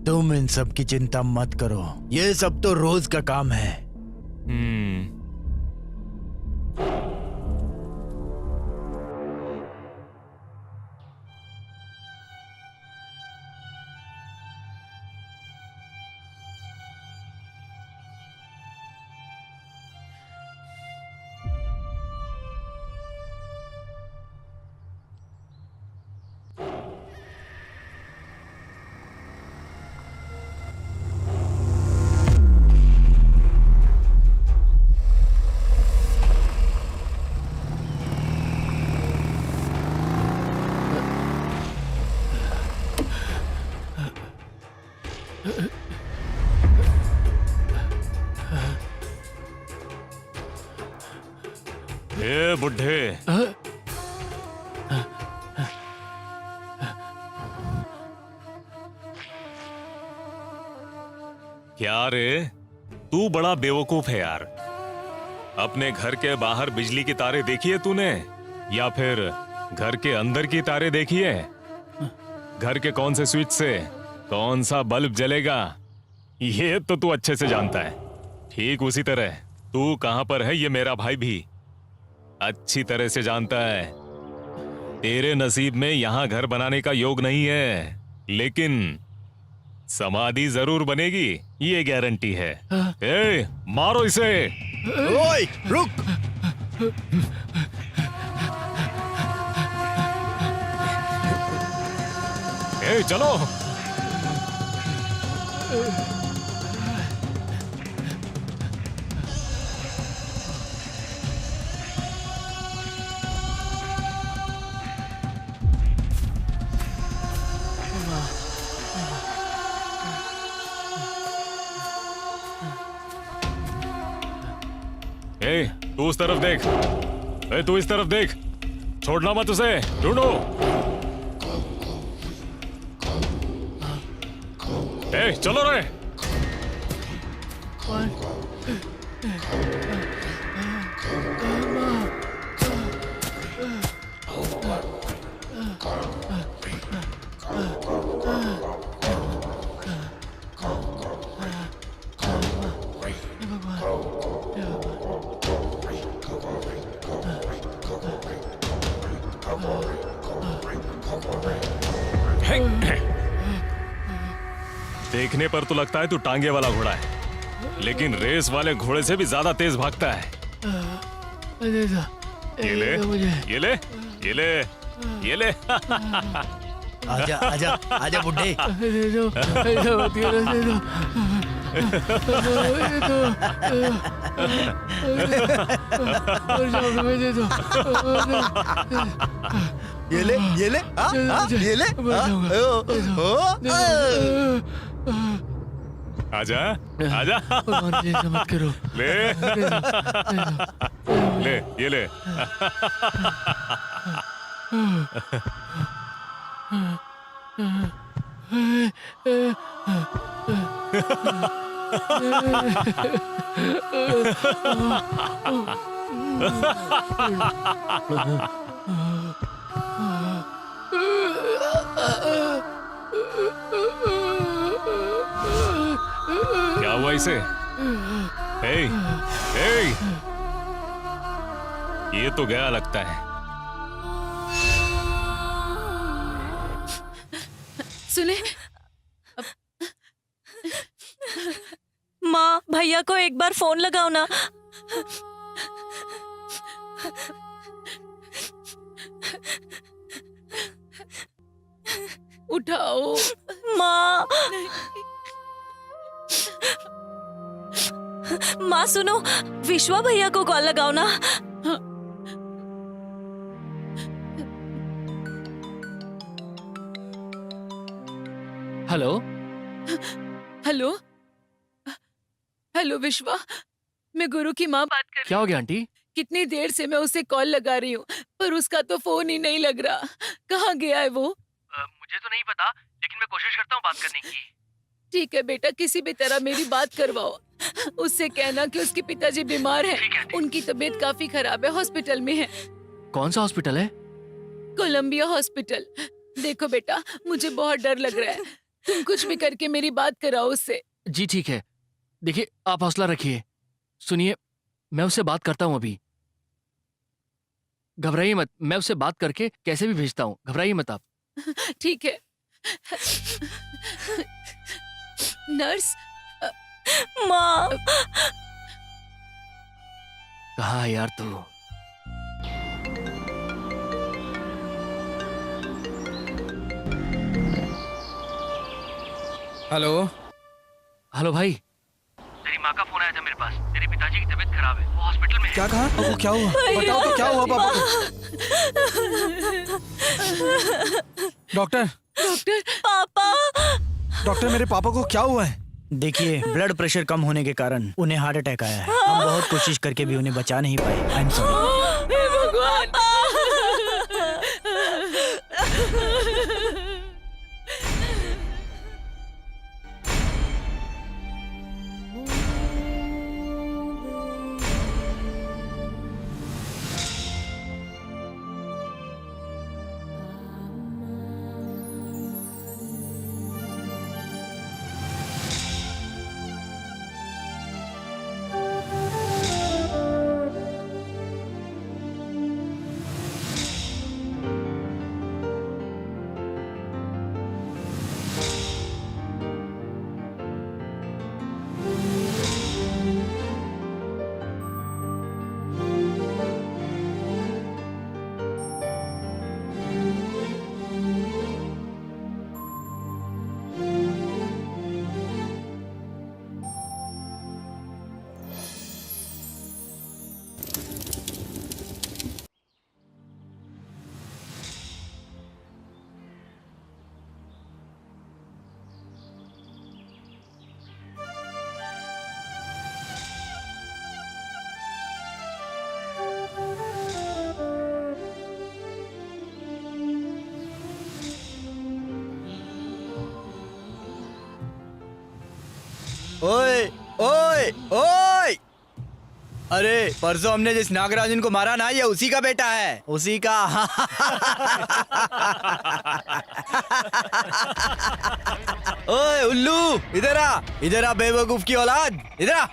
तुम इन सब की चिंता मत करो, ये सब तो रोज का काम है। ए बुढ़े, क्या रे, तू बड़ा बेवकूफ है यार। अपने घर के बाहर बिजली की तारे देखी है तूने, या फिर घर के अंदर की तारे देखी है? घर के कौन से स्विच से कौन सा बल्ब जलेगा ये तो तू अच्छे से जानता है। ठीक उसी तरह तू कहां पर है ये मेरा भाई भी अच्छी तरह से जानता है। तेरे नसीब में यहां घर बनाने का योग नहीं है, लेकिन समाधि जरूर बनेगी, ये गारंटी है। ए, मारो इसे। ओए, रुक। ए, चलो। तू उस तरफ देख। ए, तू इस तरफ देख, छोड़ना मत उसे, ढूंढो। ए, चलो रे। देखने पर तो लगता है तू टांगे वाला घोड़ा है, लेकिन रेस वाले घोड़े से भी ज्यादा तेज भागता है। ये ले, ये ले, ये ले, ये ले। आजा आजा आजा बुड्ढे। ये ले, ये ले, ये ले। आजा, आजा। मत करो। ले, ले, ये ले। क्या हुआ इसे? हे, हे, ये तो गया लगता है। सुने, माँ, भैया को एक बार फोन लगाओ ना। उठाओ। माँ, माँ सुनो, विश्वा भैया को कॉल लगाओ ना। हेलो। हेलो, हेलो विश्वा, मैं गुरु की माँ बात कर रही क्या हो गया आंटी? कितनी देर से मैं उसे कॉल लगा रही हूँ, पर उसका तो फोन ही नहीं लग रहा। कहाँ गया है वो? मुझे तो नहीं पता, लेकिन मैं कोशिश करता हूँ बात करने की। ठीक है बेटा, किसी भी तरह मेरी बात करवाओ। उससे कहना कि उसके पिताजी बीमार हैं, उनकी तबीयत काफी खराब है, हॉस्पिटल में है। कौन सा हॉस्पिटल है? Columbia hospital. देखो बेटा, मुझे बहुत डर लग रहा है, तुम कुछ भी करके मेरी बात कराओ उससे। जी ठीक है। देखिए, आप हौसला रखिए। सुनिए, मैं उससे बात करता हूँ अभी। घबराइए मत, मैं उससे बात करके कैसे भी भेजता हूँ। घबराइए मत आप। ठीक है। नर्स। माँ, कहाँ है यार तू? हेलो। हेलो भाई। तेरी माँ का फोन आया था मेरे पास। तेरे पिताजी की तबीयत खराब है, वो हॉस्पिटल में है। क्या कहा? पापा को क्या हुआ? बताओ तो क्या हुआ पापा को? Doctor, doctor. पापा। डॉक्टर मेरे पापा को क्या हुआ है? देखिए, ब्लड प्रेशर कम होने के कारण उन्हें हार्ट अटैक आया है। हम बहुत कोशिश करके भी उन्हें बचा नहीं पाए। I am sorry. हे भगवान। ओए ओए ओए, अरे परसों हमने जिस नागराजन को मारा ना, ये उसी का बेटा है, उसी का। ओए उल्लू, इधर आ बेवकूफ की औलाद, इधर आ।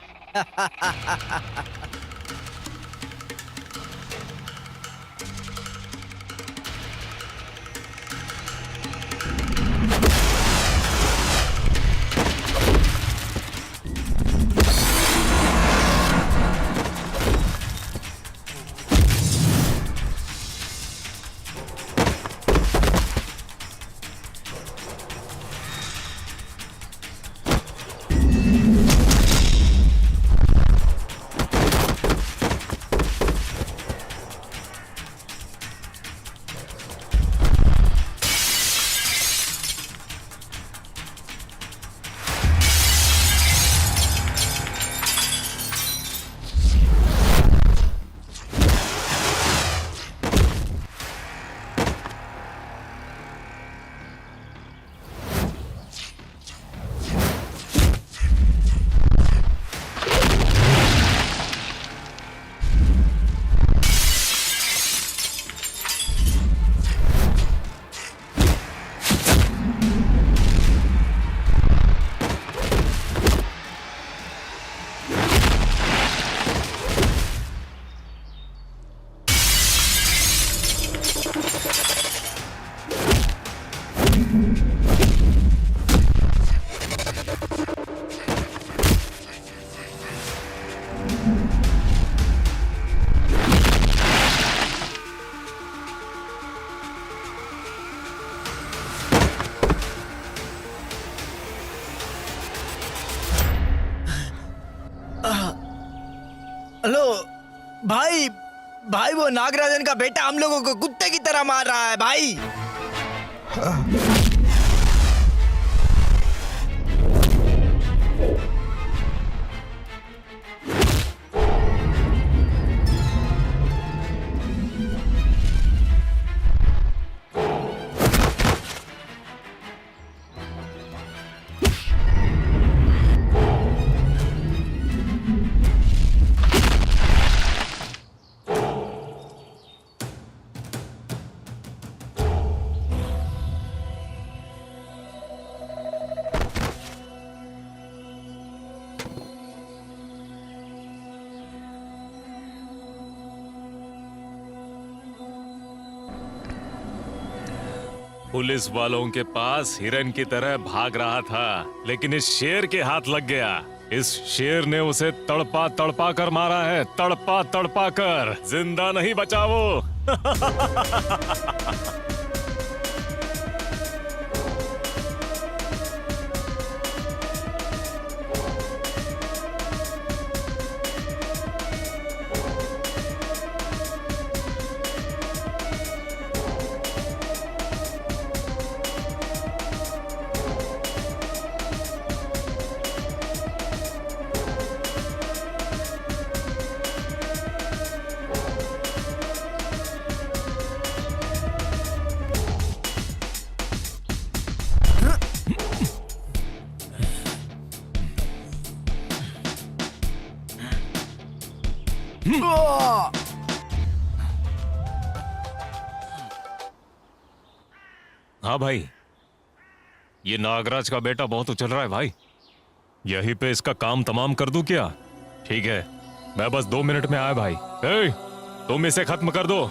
हेलो भाई, भाई वो नागराजन का बेटा हम लोगों को कुत्ते की तरह मार रहा है भाई। पुलिस वालों के पास हिरन की तरह भाग रहा था, लेकिन इस शेर के हाथ लग गया। इस शेर ने उसे तड़पा तड़पा कर मारा है, तड़पा तड़पा कर। जिंदा नहीं बचा वो। हाँ भाई, ये नागराज का बेटा बहुत उछल रहा है भाई। यहीं पे इसका काम तमाम कर दूं क्या? ठीक है, मैं बस 2 मिनट में आया भाई। ए, तुम इसे खत्म कर दो।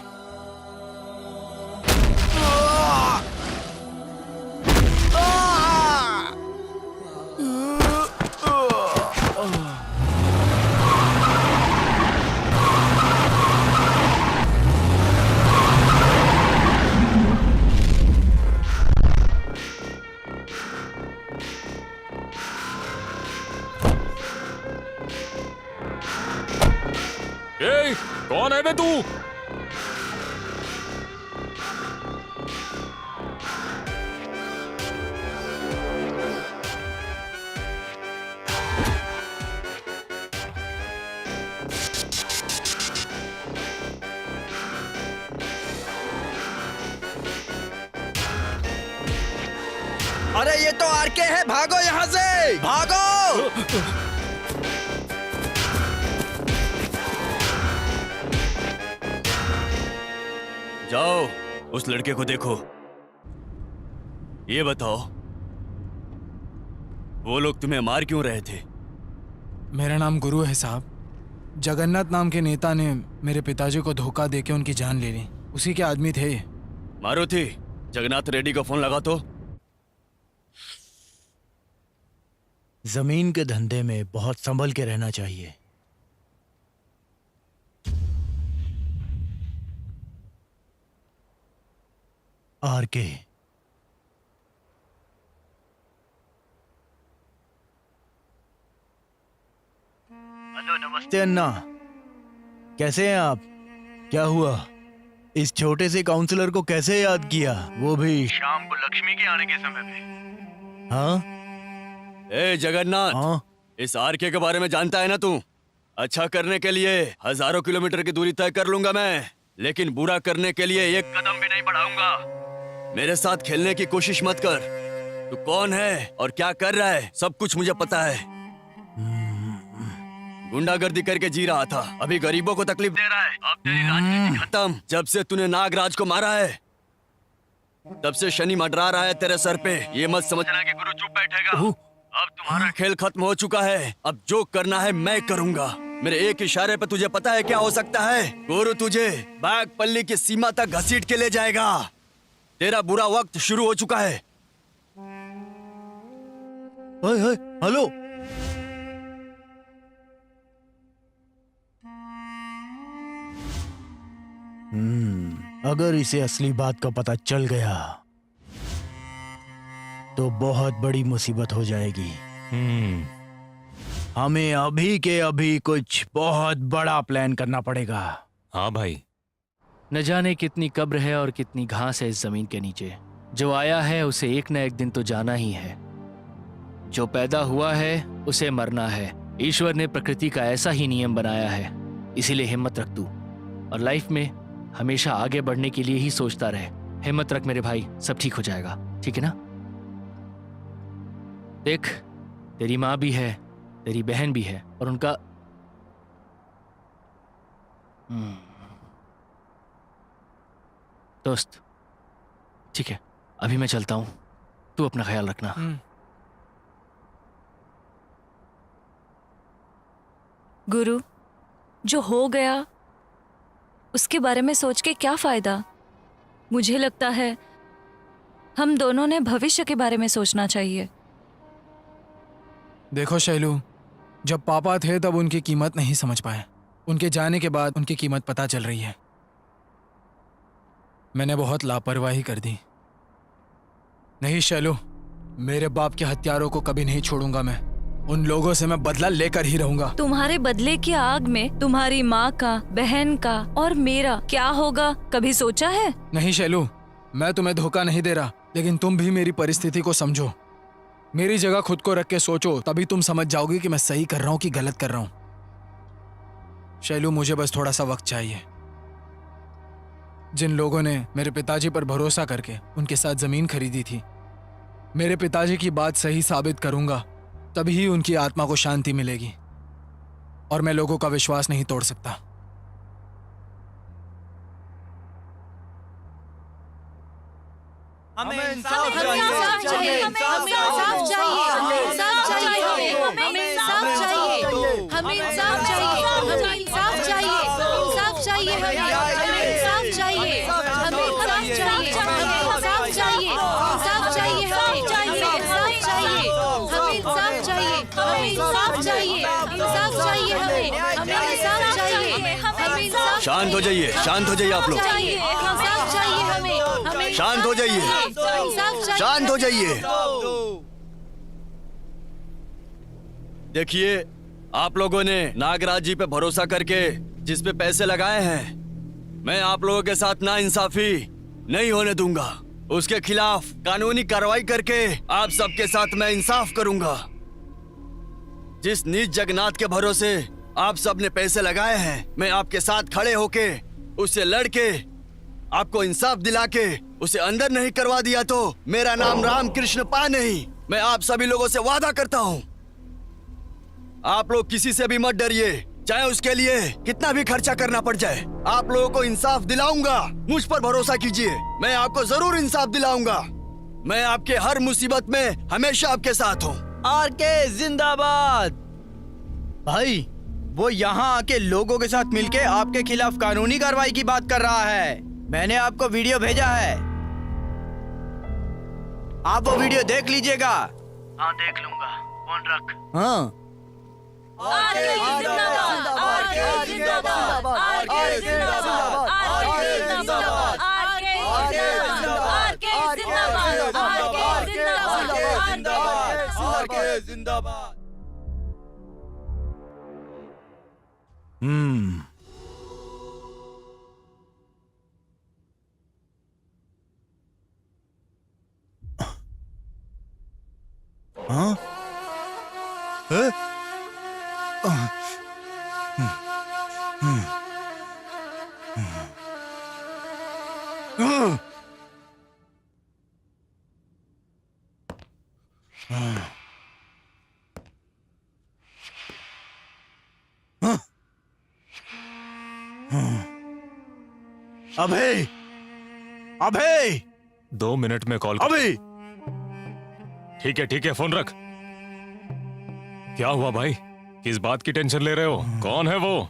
ए, कौन है बे तू? अरे ये तो आरके है, भागो यहाँ से, भागो। जाओ उस लड़के को देखो। ये बताओ वो लोग तुम्हें मार क्यों रहे थे? मेरा नाम गुरु है साहब। जगन्नाथ नाम के नेता ने मेरे पिताजी को धोखा देके उनकी जान ले ली। उसी के आदमी थे ये। मारुति, जगन्नाथ रेड्डी को फोन लगा तो। जमीन के धंधे में बहुत संभल के रहना चाहिए। आर.के. हेलो, नमस्ते। अन्ना, कैसे हैं आप? क्या हुआ? इस छोटे से काउंसलर को कैसे याद किया, वो भी शाम को लक्ष्मी के आने के समय पे। हाँ ए जगन्नाथ, हाँ इस आर.के. के बारे में जानता है ना तू? अच्छा करने के लिए हजारों किलोमीटर की दूरी तय कर लूंगा मैं, लेकिन बुरा करने के लिए एक कदम भी नहीं बढ़ाऊंगा। मेरे साथ खेलने की कोशिश मत कर। तू कौन है और क्या कर रहा है सब कुछ मुझे पता है। गुंडागर्दी करके जी रहा था, अभी गरीबों को तकलीफ दे रहा है। अब तेरी राजनीति खत्म। जब से तूने नागराज को मारा है तब से शनि मंडरा रहा है तेरे सर पे। ये मत समझना कि गुरु चुप बैठेगा। अब तुम्हारा खेल खत्म हो चुका है। अब जो करना है मैं करूंगा। मेरे एक इशारे पे तुझे पता है क्या हो सकता है? गुरु तुझे बागपल्ली की सीमा तक घसीट के ले जाएगा। तेरा बुरा वक्त शुरू हो चुका है। हेलो। अगर इसे असली बात का पता चल गया तो बहुत बड़ी मुसीबत हो जाएगी। हमें अभी के अभी कुछ बहुत बड़ा प्लान करना पड़ेगा। हाँ भाई। न जाने कितनी कब्र है और कितनी घास है इस जमीन के नीचे। जो आया है उसे एक न एक दिन तो जाना ही है। जो पैदा हुआ है उसे मरना है। ईश्वर ने प्रकृति का ऐसा ही नियम बनाया है। इसीलिए हिम्मत रख तू और लाइफ में हमेशा आगे बढ़ने के लिए ही सोचता रहे। हिम्मत रख मेरे भाई, सब ठीक हो जाएगा। ठीक है ना? देख, तेरी माँ भी है, तेरी बहन भी है और उनका दोस्त। ठीक है, अभी मैं चलता हूं। तू अपना ख्याल रखना। गुरु, जो हो गया उसके बारे में सोच के क्या फायदा? मुझे लगता है हम दोनों ने भविष्य के बारे में सोचना चाहिए। देखो शैलू, जब पापा थे तब उनकी कीमत नहीं समझ पाए। उनके जाने के बाद उनकी कीमत पता चल रही है। मैंने बहुत लापरवाही कर दी। नहीं शैलू, मेरे बाप के हत्यारों को कभी नहीं छोड़ूंगा मैं। उन लोगों से मैं बदला लेकर ही रहूंगा। तुम्हारे बदले की आग में तुम्हारी माँ का, बहन का और मेरा क्या होगा, कभी सोचा है? नहीं शैलू, मैं तुम्हें धोखा नहीं दे रहा, लेकिन तुम भी मेरी परिस्थिति को समझो। मेरी जगह खुद को रख के सोचो, तभी तुम समझ जाओगी कि मैं सही कर रहा हूँ कि गलत कर रहा हूँ। शैलू, मुझे बस थोड़ा सा वक्त चाहिए। जिन लोगों ने मेरे पिताजी पर भरोसा करके उनके साथ जमीन खरीदी थी, मेरे पिताजी की बात सही साबित करूंगा, तभी उनकी आत्मा को शांति मिलेगी। और मैं लोगों का विश्वास नहीं तोड़ सकता। हमें इंसाफ हमें इंसाफ चाहिए, हमें इंसाफ चाहिए, हमें इंसाफ चाहिए, हमें इंसाफ चाहिए, हमें इंसाफ चाहिए, हमें इंसाफ चाहिए, इंसाफ चाहिए, हमें इंसाफ चाहिए, हमें इंसाफ चाहिए, हमें इंसाफ चाहिए, इंसाफ चाहिए, हमें इंसाफ चाहिए, हमें इंसाफ चाहिए, हमें इंसाफ चाहिए, इंसाफ चाहिए, हमें इंसाफ चाहिए, हमें इंसाफ। शांत हो जाइए, शांत हो जाइए आप लोग। इंसाफ चाहिए हमें, शांत हो जाइए, शांत हो जाइए। देखिए, आप लोगों ने नागराज जी पे भरोसा करके जिस पे पैसे लगाए हैं, मैं आप लोगों के साथ नाइंसाफी नहीं होने दूंगा। उसके खिलाफ कानूनी कार्रवाई करके आप सबके साथ मैं इंसाफ करूंगा। जिस नीच जगन्नाथ के भरोसे आप सब ने पैसे लगाए हैं, मैं आपके साथ खड़े होके उससे लड़के आपको इंसाफ दिला के उसे अंदर नहीं करवा दिया तो मेरा नाम रामकृष्ण पा नहीं। मैं आप सभी लोगों से वादा करता हूँ आप लोग किसी से भी मत डरिए, चाहे उसके लिए कितना भी खर्चा करना पड़ जाए। आप लोगों को इंसाफ दिलाऊंगा, मुझ पर भरोसा कीजिए, मैं आपको जरूर इंसाफ दिलाऊंगा। मैं आपके हर मुसीबत में हमेशा आपके साथ हूँ। आरके जिंदाबाद। भाई वो यहाँ आके लोगों के साथ मिलके आपके खिलाफ कानूनी कार्रवाई की बात कर रहा है। मैंने आपको वीडियो भेजा है, आप वो वीडियो देख लीजिएगा। हाँ देख लूंगा, फोन रख। हाँ आरके जिंदाबाद, आरके जिंदाबाद, आरके जिंदाबाद, आरके जिंदाबाद, आरके जिंदाबाद, आरके जिंदाबाद, आरके जिंदाबाद, आरके जिंदाबाद। हाँ? हैं? अभय, अभय, 2 मिनट में कॉल कर। अभय। ठीक है, फोन रख। क्या हुआ भाई, किस बात की टेंशन ले रहे हो? कौन है वो?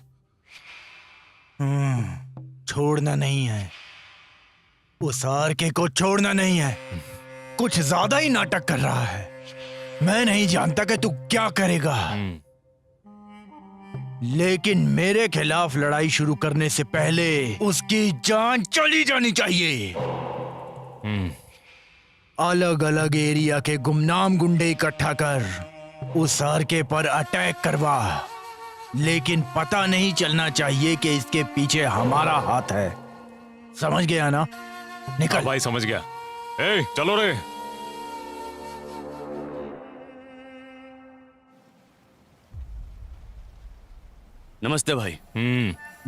छोड़ना नहीं है, उस आरके को छोड़ना नहीं है। कुछ ज्यादा ही नाटक कर रहा है। मैं नहीं जानता कि तू क्या करेगा, लेकिन मेरे खिलाफ लड़ाई शुरू करने से पहले उसकी जान चली जानी चाहिए। अलग अलग एरिया के गुमनाम गुंडे इकट्ठा कर उस आरके पर अटैक करवा, लेकिन पता नहीं चलना चाहिए कि इसके पीछे हमारा हाथ है। समझ गया ना? निकल। भाई समझ गया। ए, चलो रे। नमस्ते भाई।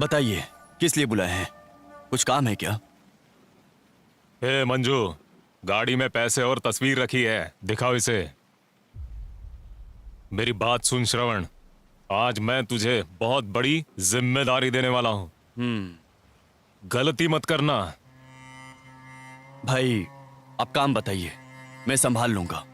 बताइए किस लिए बुलाए हैं? कुछ काम है क्या? ए मंजू, गाड़ी में पैसे और तस्वीर रखी है, दिखाओ इसे। मेरी बात सुन श्रवण, आज मैं तुझे बहुत बड़ी जिम्मेदारी देने वाला हूं। गलती मत करना। भाई आप काम बताइए, मैं संभाल लूंगा।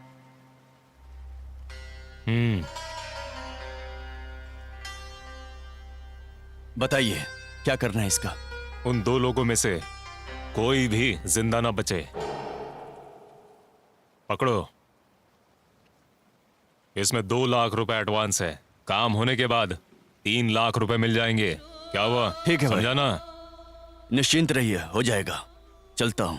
बताइए क्या करना है इसका? उन 2 लोगों में से कोई भी जिंदा ना बचे। पकड़ो, इसमें 2 लाख रुपए एडवांस है। काम होने के बाद 3 लाख रुपए मिल जाएंगे। क्या हुआ? ठीक है भाई। समझा ना? निश्चिंत रहिए, हो जाएगा। चलता हूं।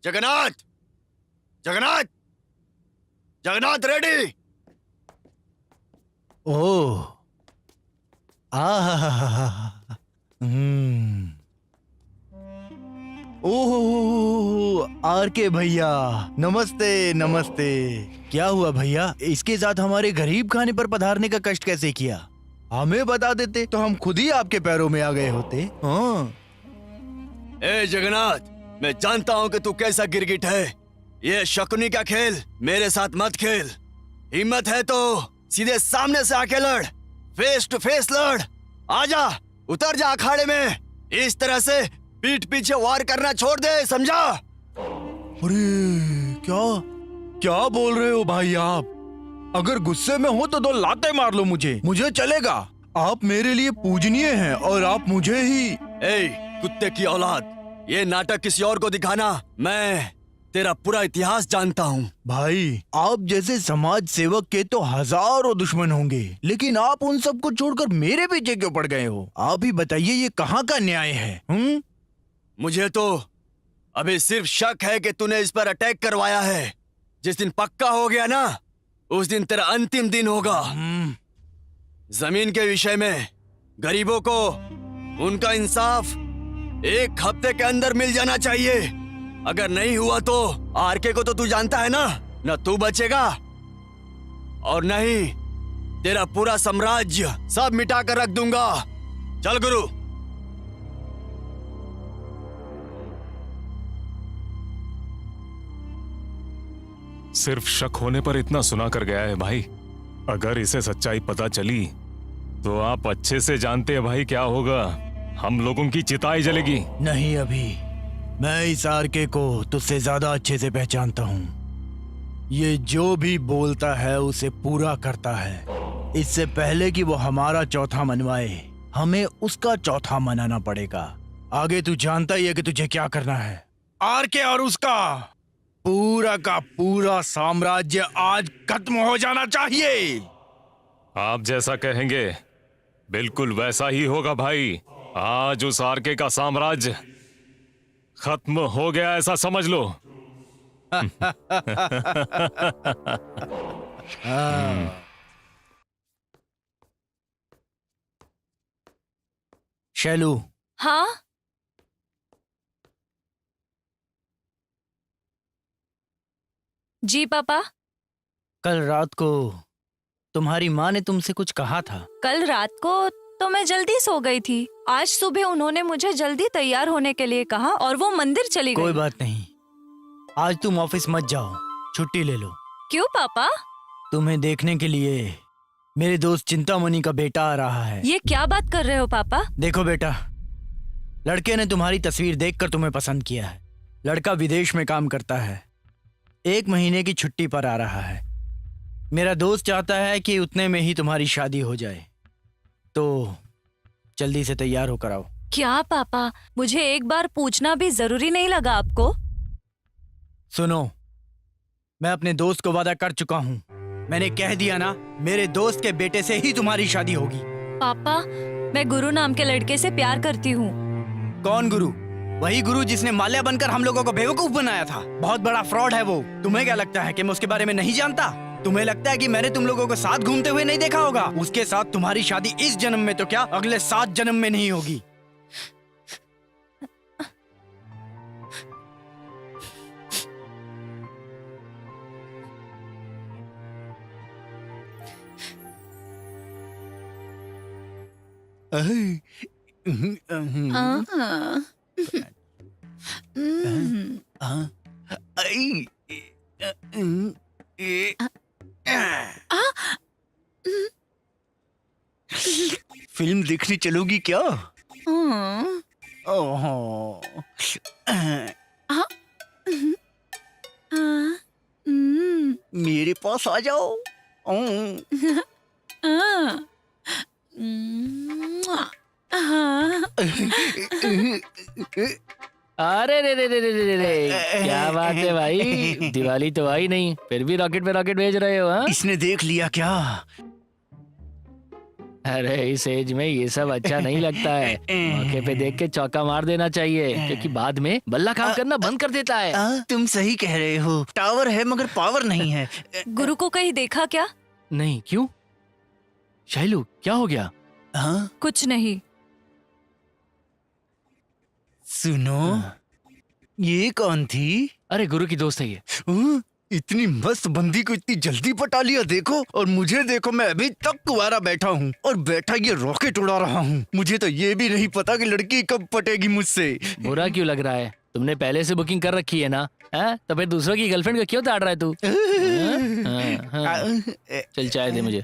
Jagannath, Jagannath, Jagannath ready. Oh, oh, R K भैया, नमस्ते नमस्ते। क्या हुआ भैया, इसके साथ हमारे गरीब खाने पर पधारने का कष्ट कैसे किया? हमें बता देते तो हम खुद ही आपके पैरों में आ गए होते। हाँ। ए जगन्नाथ, मैं जानता हूं कि तू कैसा गिरगिट है। ये शकुनी का खेल मेरे साथ मत खेल। हिम्मत है तो सीधे सामने से आके लड़, फेस टू फेस लड़। आजा, उतर जा अखाड़े में। इस तरह से पीठ पीछे वार करना छोड़ दे, समझा? अरे क्या क्या बोल रहे हो भाई आप? अगर गुस्से में हो तो 2 लातें मार लो मुझे चलेगा। आप मेरे लिए पूजनीय हैं और आप मुझे ही। ए कुत्ते की औलाद, ये नाटक किसी और को दिखाना। मैं तेरा पूरा इतिहास जानता हूँ। भाई, आप जैसे समाज सेवक के तो हजारों दुश्मन होंगे, लेकिन आप उन सबको छोड़कर मेरे पीछे क्यों पड़ गए हो? आप ही बताइए, ये कहाँ का न्याय है? मुझे तो अभी सिर्फ शक है कि तूने इस पर अटैक करवाया है। जिस दिन पक्का हो गया ना, उस दिन तेरा अंतिम दिन होगा। जमीन के विषय में गरीबों को उनका इंसाफ 1 हफ्ते के अंदर मिल जाना चाहिए। अगर नहीं हुआ तो आरके को तो तू जानता है ना, न तू बचेगा और न ही तेरा पूरा साम्राज्य। सब मिटा कर रख दूंगा। चल गुरु। सिर्फ शक होने पर इतना सुना कर गया है भाई। अगर इसे सच्चाई पता चली तो आप अच्छे से जानते हैं भाई क्या होगा। हम लोगों की चिताई जलेगी। नहीं, अभी मैं इस आरके को तुझसे ज्यादा अच्छे से पहचानता हूँ। ये जो भी बोलता है उसे पूरा करता है। इससे पहले कि वो हमारा चौथा मनवाए, हमें उसका चौथा मनाना पड़ेगा। आगे तू जानता ही है कि तुझे क्या करना है। आरके और उसका पूरा का पूरा साम्राज्य आज खत्म हो जाना चाहिए। आप जैसा कहेंगे बिल्कुल वैसा ही होगा भाई। आज उस आरके का साम्राज्य खत्म हो गया, ऐसा समझ लो। शैलू। हाँ, जी पापा। कल रात को तुम्हारी माँ ने तुमसे कुछ कहा था। कल रात को तो मैं जल्दी सो गई थी। आज सुबह उन्होंने मुझे जल्दी तैयार होने के लिए कहा और वो मंदिर चली गई। कोई बात नहीं, आज तुम ऑफिस मत जाओ, छुट्टी ले लो। क्यों पापा? तुम्हें देखने के लिए मेरे दोस्त चिंतामणि का बेटा आ रहा है। ये क्या बात कर रहे हो पापा? देखो बेटा, लड़के ने तुम्हारी तस्वीर देखकर तुम्हें पसंद किया है। लड़का विदेश में काम करता है, 1 महीने की छुट्टी पर आ रहा है। मेरा दोस्त चाहता है कि उतने में ही तुम्हारी शादी हो जाए, तो जल्दी से तैयार होकर आओ। क्या पापा, मुझे एक बार पूछना भी जरूरी नहीं लगा आपको? सुनो, मैं अपने दोस्त को वादा कर चुका हूँ। मैंने कह दिया ना, मेरे दोस्त के बेटे से ही तुम्हारी शादी होगी। पापा, मैं गुरु नाम के लड़के से प्यार करती हूँ। कौन गुरु? वही गुरु जिसने माल्या बनकर हम लोगों को बेवकूफ बनाया था। बहुत बड़ा फ्रॉड है वो। तुम्हें क्या लगता है कि मैं उसके बारे में नहीं जानता? तुम्हें लगता है कि मैंने तुम लोगों को साथ घूमते हुए नहीं देखा होगा? उसके साथ तुम्हारी शादी इस जन्म में तो क्या, अगले 7 जन्म में नहीं होगी। फिल्म देखने चलोगी क्या? ओहो। मेरे पास आ जाओ। अरे रे रे रे रे रे रे, क्या बात है भाई, दिवाली तो आई नहीं, फिर भी रॉकेट पे रॉकेट भेज रहे हो? हाँ, इसने देख लिया क्या? अरे इस एज में ये सब अच्छा नहीं लगता है। मौके पे देख के चौका मार देना चाहिए, क्योंकि बाद में बल्ला काम करना बंद कर देता है। तुम सही कह रहे हो, टावर है मगर पावर नहीं है। गुरु को कहीं देखा क्या? नहीं, क्यों? शैलू, क्या हो गया? हाँ? कुछ नहीं। सुनो, ये कौन थी? अरे गुरु की दोस्त है ये। इतनी मस्त बंदी को इतनी जल्दी पटा लिया, देखो। और मुझे देखो, मैं अभी तक कुंवारा बैठा हूँ और बैठा ये रॉकेट उड़ा रहा हूँ। मुझे तो ये भी नहीं पता कि लड़की कब पटेगी मुझसे। बुरा क्यों लग रहा है? तुमने पहले से बुकिंग कर रखी है ना? हैं? तो फिर दूसरों की गर्लफ्रेंड को क्यों ताड़ रहा है तू? चल चाय दे मुझे।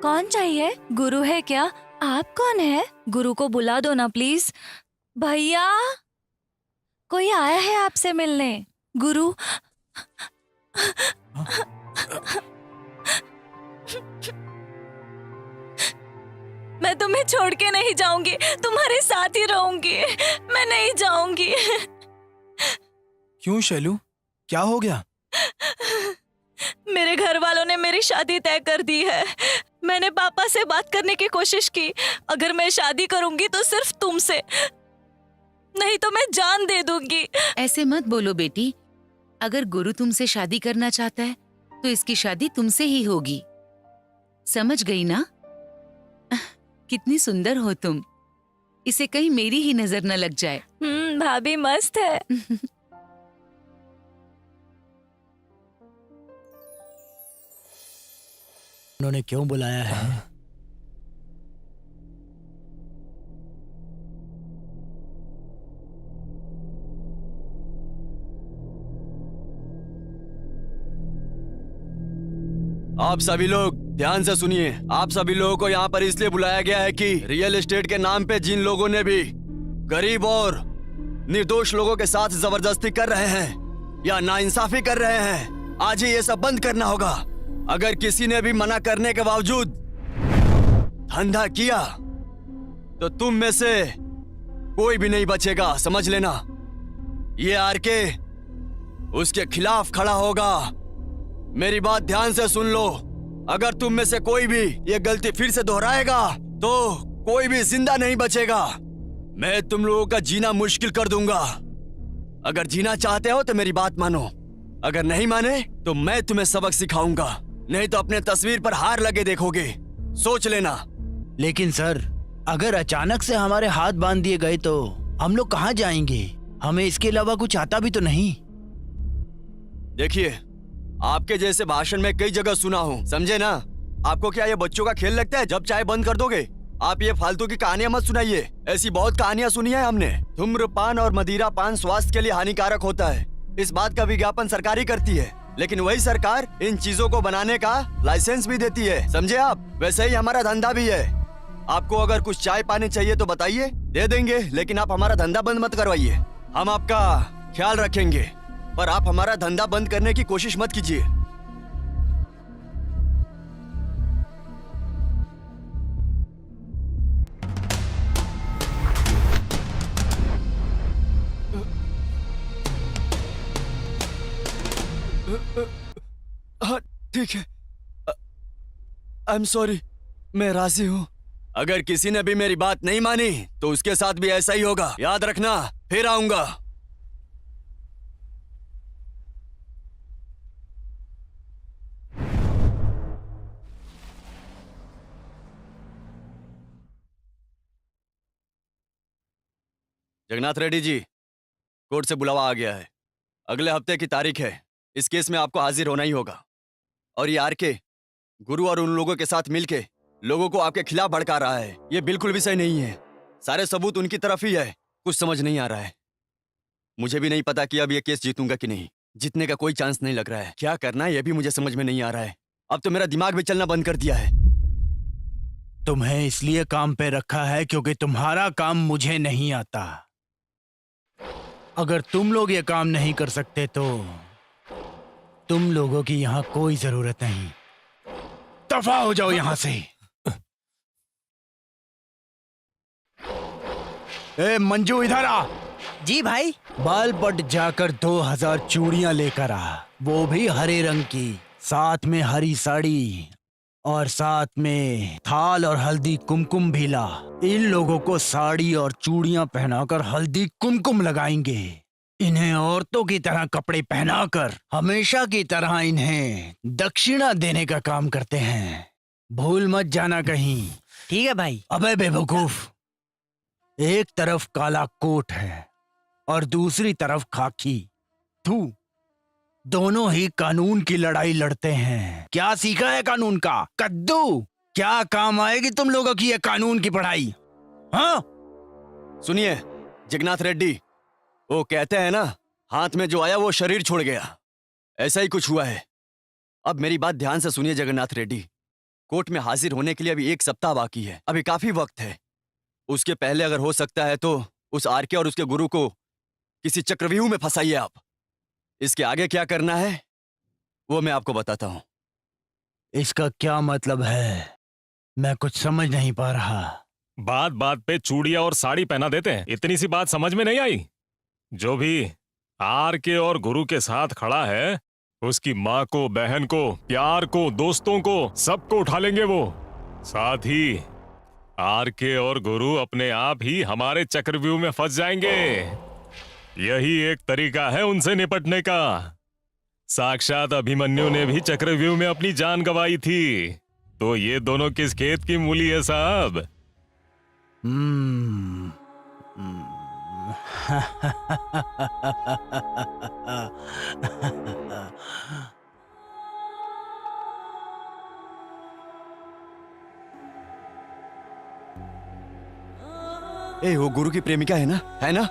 कौन चाहिए? गुरु है क्या? आप कौन है? गुरु को बुला दो ना प्लीज। भैया, कोई आया है आपसे मिलने। गुरु। मैं तुम्हें छोड़ के नहीं जाऊंगी, तुम्हारे साथ ही रहूंगी, मैं नहीं जाऊंगी। क्यों शैलू, क्या हो गया? मेरे घर वालों ने मेरी शादी तय कर दी है। मैंने पापा से बात करने की कोशिश की, अगर मैं शादी करूंगी तो सिर्फ तुमसे, नहीं तो मैं जान दे दूंगी। ऐसे मत बोलो बेटी, अगर गुरु तुमसे शादी करना चाहता है तो इसकी शादी तुमसे ही होगी। समझ गई ना? कितनी सुंदर हो तुम, इसे कहीं मेरी ही नजर न लग जाए। भाभी मस्त है। उन्होंने क्यों बुलाया है? आप सभी लोग ध्यान से सुनिए। आप सभी लोगों को यहाँ पर इसलिए बुलाया गया है कि रियल एस्टेट के नाम पे जिन लोगों ने भी गरीब और निर्दोष लोगों के साथ जबरदस्ती कर रहे हैं या नाइंसाफी कर रहे हैं, आज ही ये सब बंद करना होगा। अगर किसी ने भी मना करने के बावजूद धंधा किया तो तुम में से कोई भी नहीं बचेगा, समझ लेना। ये आरके उसके खिलाफ खड़ा होगा। मेरी बात ध्यान से सुन लो। अगर तुम में से कोई भी ये गलती फिर से दोहराएगा तो कोई भी जिंदा नहीं बचेगा। मैं तुम लोगों का जीना मुश्किल कर दूंगा। अगर जीना चाहते हो तो मेरी बात मानो, अगर नहीं माने तो मैं तुम्हें सबक सिखाऊंगा, नहीं तो अपने तस्वीर पर हार लगे देखोगे, सोच लेना। लेकिन सर, अगर अचानक से हमारे हाथ बांध दिए गए तो हम लोग कहाँ जाएंगे? हमें इसके अलावा कुछ आता भी तो नहीं। देखिए, आपके जैसे भाषण में कई जगह सुना हूँ, समझे ना? आपको क्या ये बच्चों का खेल लगता है? जब चाहे बंद कर दोगे। आप ये फालतू की कहानियां मत सुनाइए। ऐसी बहुत कहानियां सुनी है हमने। धूम्रपान और मदिरा पान स्वास्थ्य के लिए हानिकारक होता है, इस बात का विज्ञापन सरकार ही करती है, लेकिन वही सरकार इन चीजों को बनाने का लाइसेंस भी देती है, समझे आप? वैसे ही हमारा धंधा भी है। आपको अगर कुछ चाय पानी चाहिए तो बताइए, दे देंगे, लेकिन आप हमारा धंधा बंद मत करवाइए। हम आपका ख्याल रखेंगे, पर आप हमारा धंधा बंद करने की कोशिश मत कीजिए। हाँ ठीक है, आई एम सॉरी, मैं राजी हूँ। अगर किसी ने भी मेरी बात नहीं मानी तो उसके साथ भी ऐसा ही होगा, याद रखना। फिर आऊंगा। जगन्नाथ रेड्डी जी, कोर्ट से बुलावा आ गया है। अगले हफ्ते की तारीख है। इस केस में आपको हाजिर होना ही होगा। और ये आरके गुरु और उन लोगों के साथ मिलके लोगों को आपके खिलाफ भड़का रहा है। ये बिल्कुल भी सही नहीं है। सारे सबूत उनकी तरफ ही है। कुछ समझ नहीं आ रहा है। मुझे भी नहीं पता कि अब ये केस जीतूंगा कि नहीं। जीतने का कोई चांस नहीं लग रहा है। क्या करना है ये भी मुझे समझ में नहीं आ रहा है। अब तो मेरा दिमाग भी चलना बंद कर दिया है। तुम्हें इसलिए काम पे रखा है क्योंकि तुम्हारा काम मुझे नहीं आता। अगर तुम लोग ये काम नहीं कर सकते तो तुम लोगों की यहाँ कोई जरूरत नहीं। दफा हो जाओ यहाँ से। ए मंजू, इधर आ। जी भाई। बाल पट जाकर 2000 चूड़ियां लेकर आ, वो भी हरे रंग की, साथ में हरी साड़ी और साथ में थाल और हल्दी कुमकुम भी ला। इन लोगों को साड़ी और चूड़ियां पहनाकर हल्दी कुमकुम लगाएंगे। इन्हें औरतों की तरह कपड़े पहनाकर हमेशा की तरह इन्हें दक्षिणा देने का काम करते हैं। भूल मत जाना कहीं। ठीक है भाई। अबे बेवकूफ, एक तरफ काला कोट है और दूसरी तरफ खाकी। तू दोनों ही कानून की लड़ाई लड़ते हैं। क्या सीखा है कानून का? कद्दू, क्या काम आएगी तुम लोगों की ये कानून की पढ़ाई? हाँ? सुनिए जगन्नाथ रेड्डी, वो कहते हैं ना, हाथ में जो आया वो शरीर छोड़ गया। ऐसा ही कुछ हुआ है। अब मेरी बात ध्यान से सुनिए जगन्नाथ रेड्डी, कोर्ट में हाजिर होने के लिए अभी 1 सप्ताह बाकी है, अभी काफी वक्त है। उसके पहले अगर हो सकता है तो उस आरके और उसके गुरु को किसी चक्रव्यूह में फंसाइए आप। इसके आगे क्या करना है वो मैं आपको बताता हूं। इसका क्या मतलब है? मैं कुछ समझ नहीं पा रहा। बात बात पे चूड़ियां और साड़ी पहना देते हैं, इतनी सी बात समझ में नहीं आई? जो भी आर के और गुरु के साथ खड़ा है, उसकी माँ को, बहन को, प्यार को, दोस्तों को, सबको उठा लेंगे वो। साथ ही आर के और गुरु अपने आप ही हमारे चक्रव्यूह में फंस जाएंगे। यही एक तरीका है उनसे निपटने का। साक्षात अभिमन्यु ने भी चक्रव्यूह में अपनी जान गंवाई थी। तो ये दोनों किस खेत की मूली है साहब? ए, वो गुरु की प्रेमिका है ना? है ना?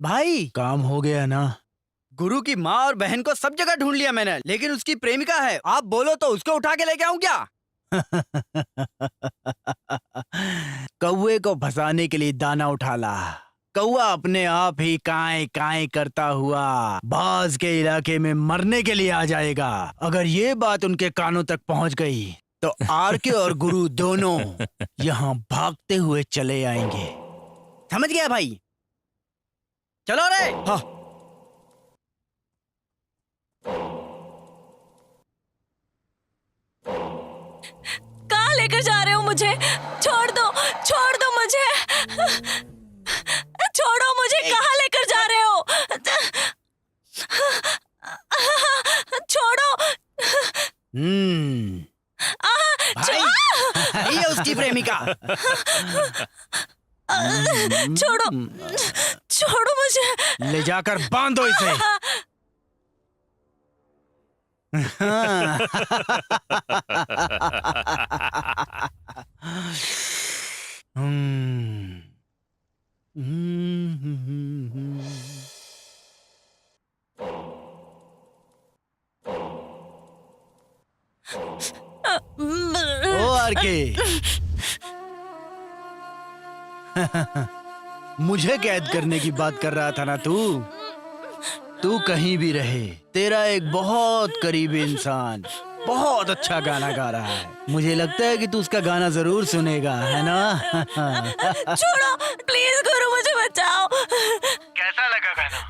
भाई काम हो गया ना? गुरु की माँ और बहन को सब जगह ढूंढ लिया मैंने, लेकिन उसकी प्रेमिका है। आप बोलो तो उसको उठा के लेके आऊं क्या? कौवे को फंसाने के लिए दाना उठा ला। कौवा अपने आप ही काएं काएं करता हुआ बाज के इलाके में मरने के लिए आ जाएगा। अगर ये बात उनके कानों तक पहुंच गई तो आरके और गुरु दोनों यहाँ भागते हुए चले आएंगे। समझ गया भाई? चलो रे। हाँ। कहाँ लेकर जा रहे हो मुझे? छोड़ दो मुझे। छोड़ो मुझे, कहाँ लेकर जा रहे हो? छोड़ो। भाई ये उसकी प्रेमिका। छोड़ो मुझे। ले जाकर बांधो इसे। ओ आरके, मुझे कैद करने की बात कर रहा था ना तू? तू कहीं भी रहे, तेरा एक बहुत करीबी इंसान बहुत अच्छा गाना गा रहा है। मुझे लगता है कि तू उसका गाना जरूर सुनेगा, है ना? छोड़ो प्लीज गुरु, मुझे बचाओ। कैसा लगा गाना?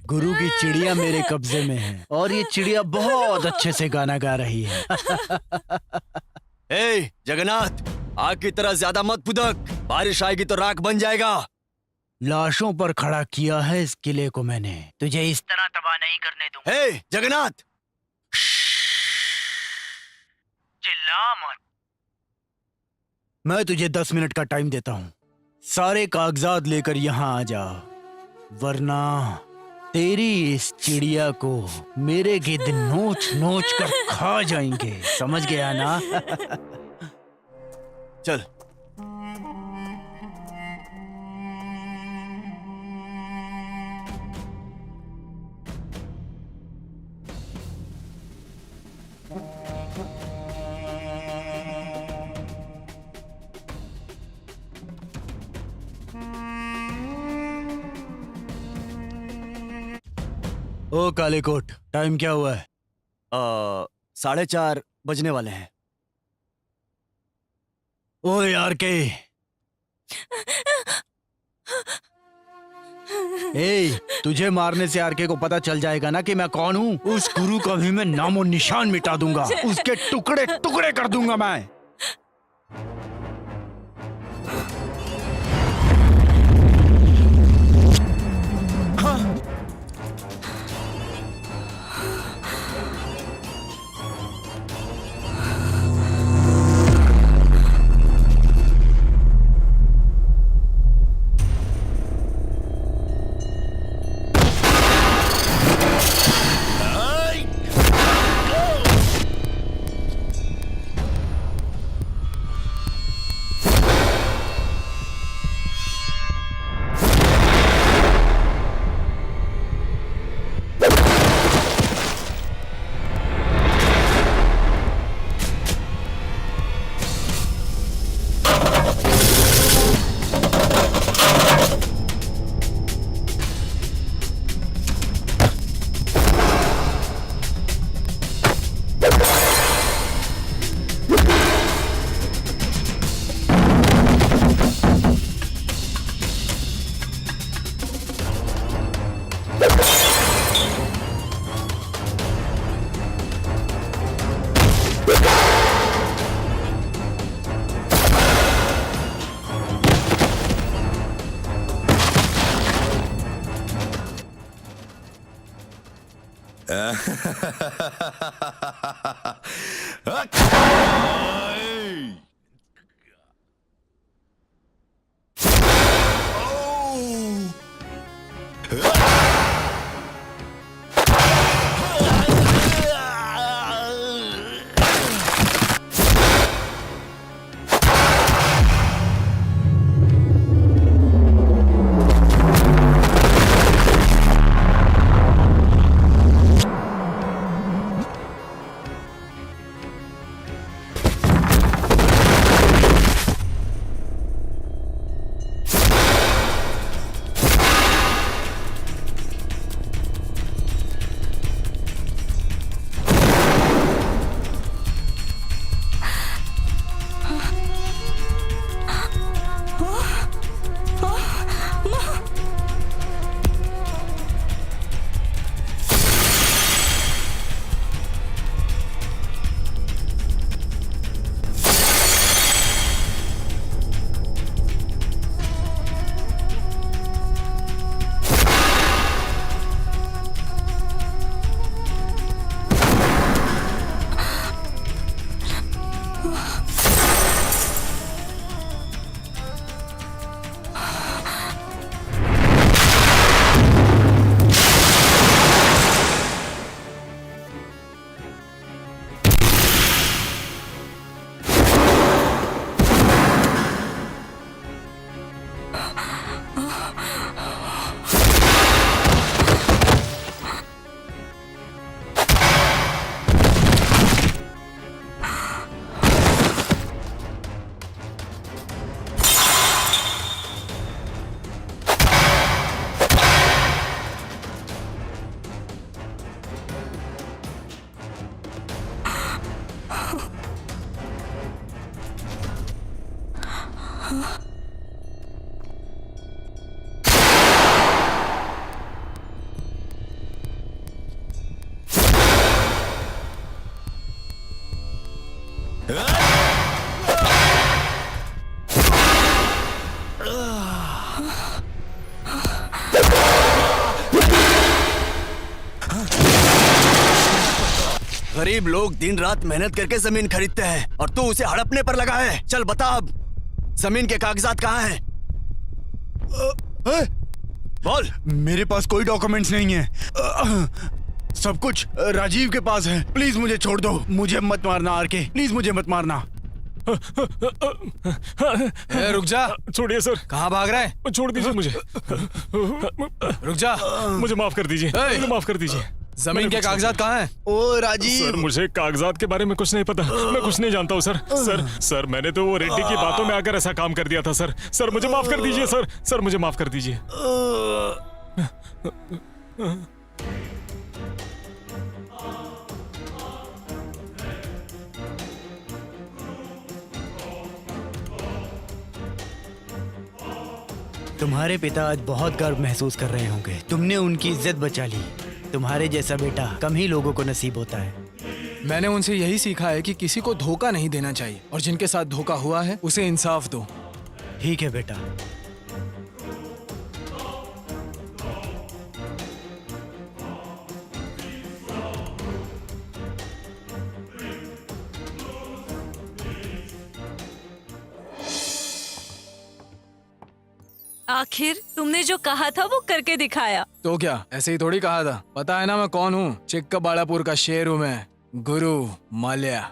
गुरु की चिड़िया मेरे कब्जे में है और ये चिड़िया बहुत अच्छे से गाना गा रही है। ए जगन्नाथ, आग की तरह ज्यादा मत फुदक, बारिश आएगी तो राख बन जाएगा। लाशों पर खड़ा किया है इस किले को मैंने, तुझे इस तरह तबाह नहीं करने दूंगा। हे जगन्नाथ, चिल्ला मत। मैं तुझे 10 मिनट का टाइम देता हूँ। सारे कागजात लेकर यहाँ आ जा, वरना तेरी इस चिड़िया को मेरे गिद्ध नोच नोच कर खा जाएंगे। समझ गया ना? चल। ओ कालीकोट, टाइम क्या हुआ है? 4:30 बजने वाले हैं। ओ यार के, ए, तुझे मारने से आरके को पता चल जाएगा ना कि मैं कौन हूँ। उस गुरु का भी मैं नामो निशान मिटा दूंगा, उसके टुकड़े टुकड़े कर दूंगा मैं। गरीब लोग दिन रात मेहनत करके जमीन खरीदते हैं और तू उसे हड़पने पर लगा है। चल बता अब जमीन के कागजात कहाँ हैं? बोल। मेरे पास कोई डॉक्यूमेंट्स नहीं है। सब कुछ राजीव के पास है। प्लीज मुझे छोड़ दो। मुझे मत मारना आरके, प्लीज मुझे मत मारना। रुक जा। छोड़िए सर। कहाँ भाग रहा है? छोड़ दीजिए मुझे। रुक जा। मुझे माफ कर दीजिए, मुझे माफ कर दीजिए। जमीन के कागजात कहाँ हैं? ओ राजीव सर मुझे कागजात के बारे में कुछ नहीं पता, मैं कुछ नहीं जानता हूँ सर। सर मैंने तो वो रेड्डी की बातों में आकर ऐसा काम कर दिया था सर। सर मुझे माफ कर दीजिए सर। सर मुझे माफ कर दीजिए। तुम्हारे पिता आज बहुत गर्व महसूस कर रहे होंगे। तुमने उनकी इज्जत बचा ली। तुम्हारे जैसा बेटा कम ही लोगों को नसीब होता है। मैंने उनसे यही सीखा है कि किसी को धोखा नहीं देना चाहिए, और जिनके साथ धोखा हुआ है उसे इंसाफ दो। ठीक है बेटा। आखिर तुमने जो कहा था वो करके दिखाया। तो क्या ऐसे ही थोड़ी कहा था? पता है ना मैं कौन हूँ? चिक्कबाड़ापुर का शेर हूँ मैं, गुरु माल्या।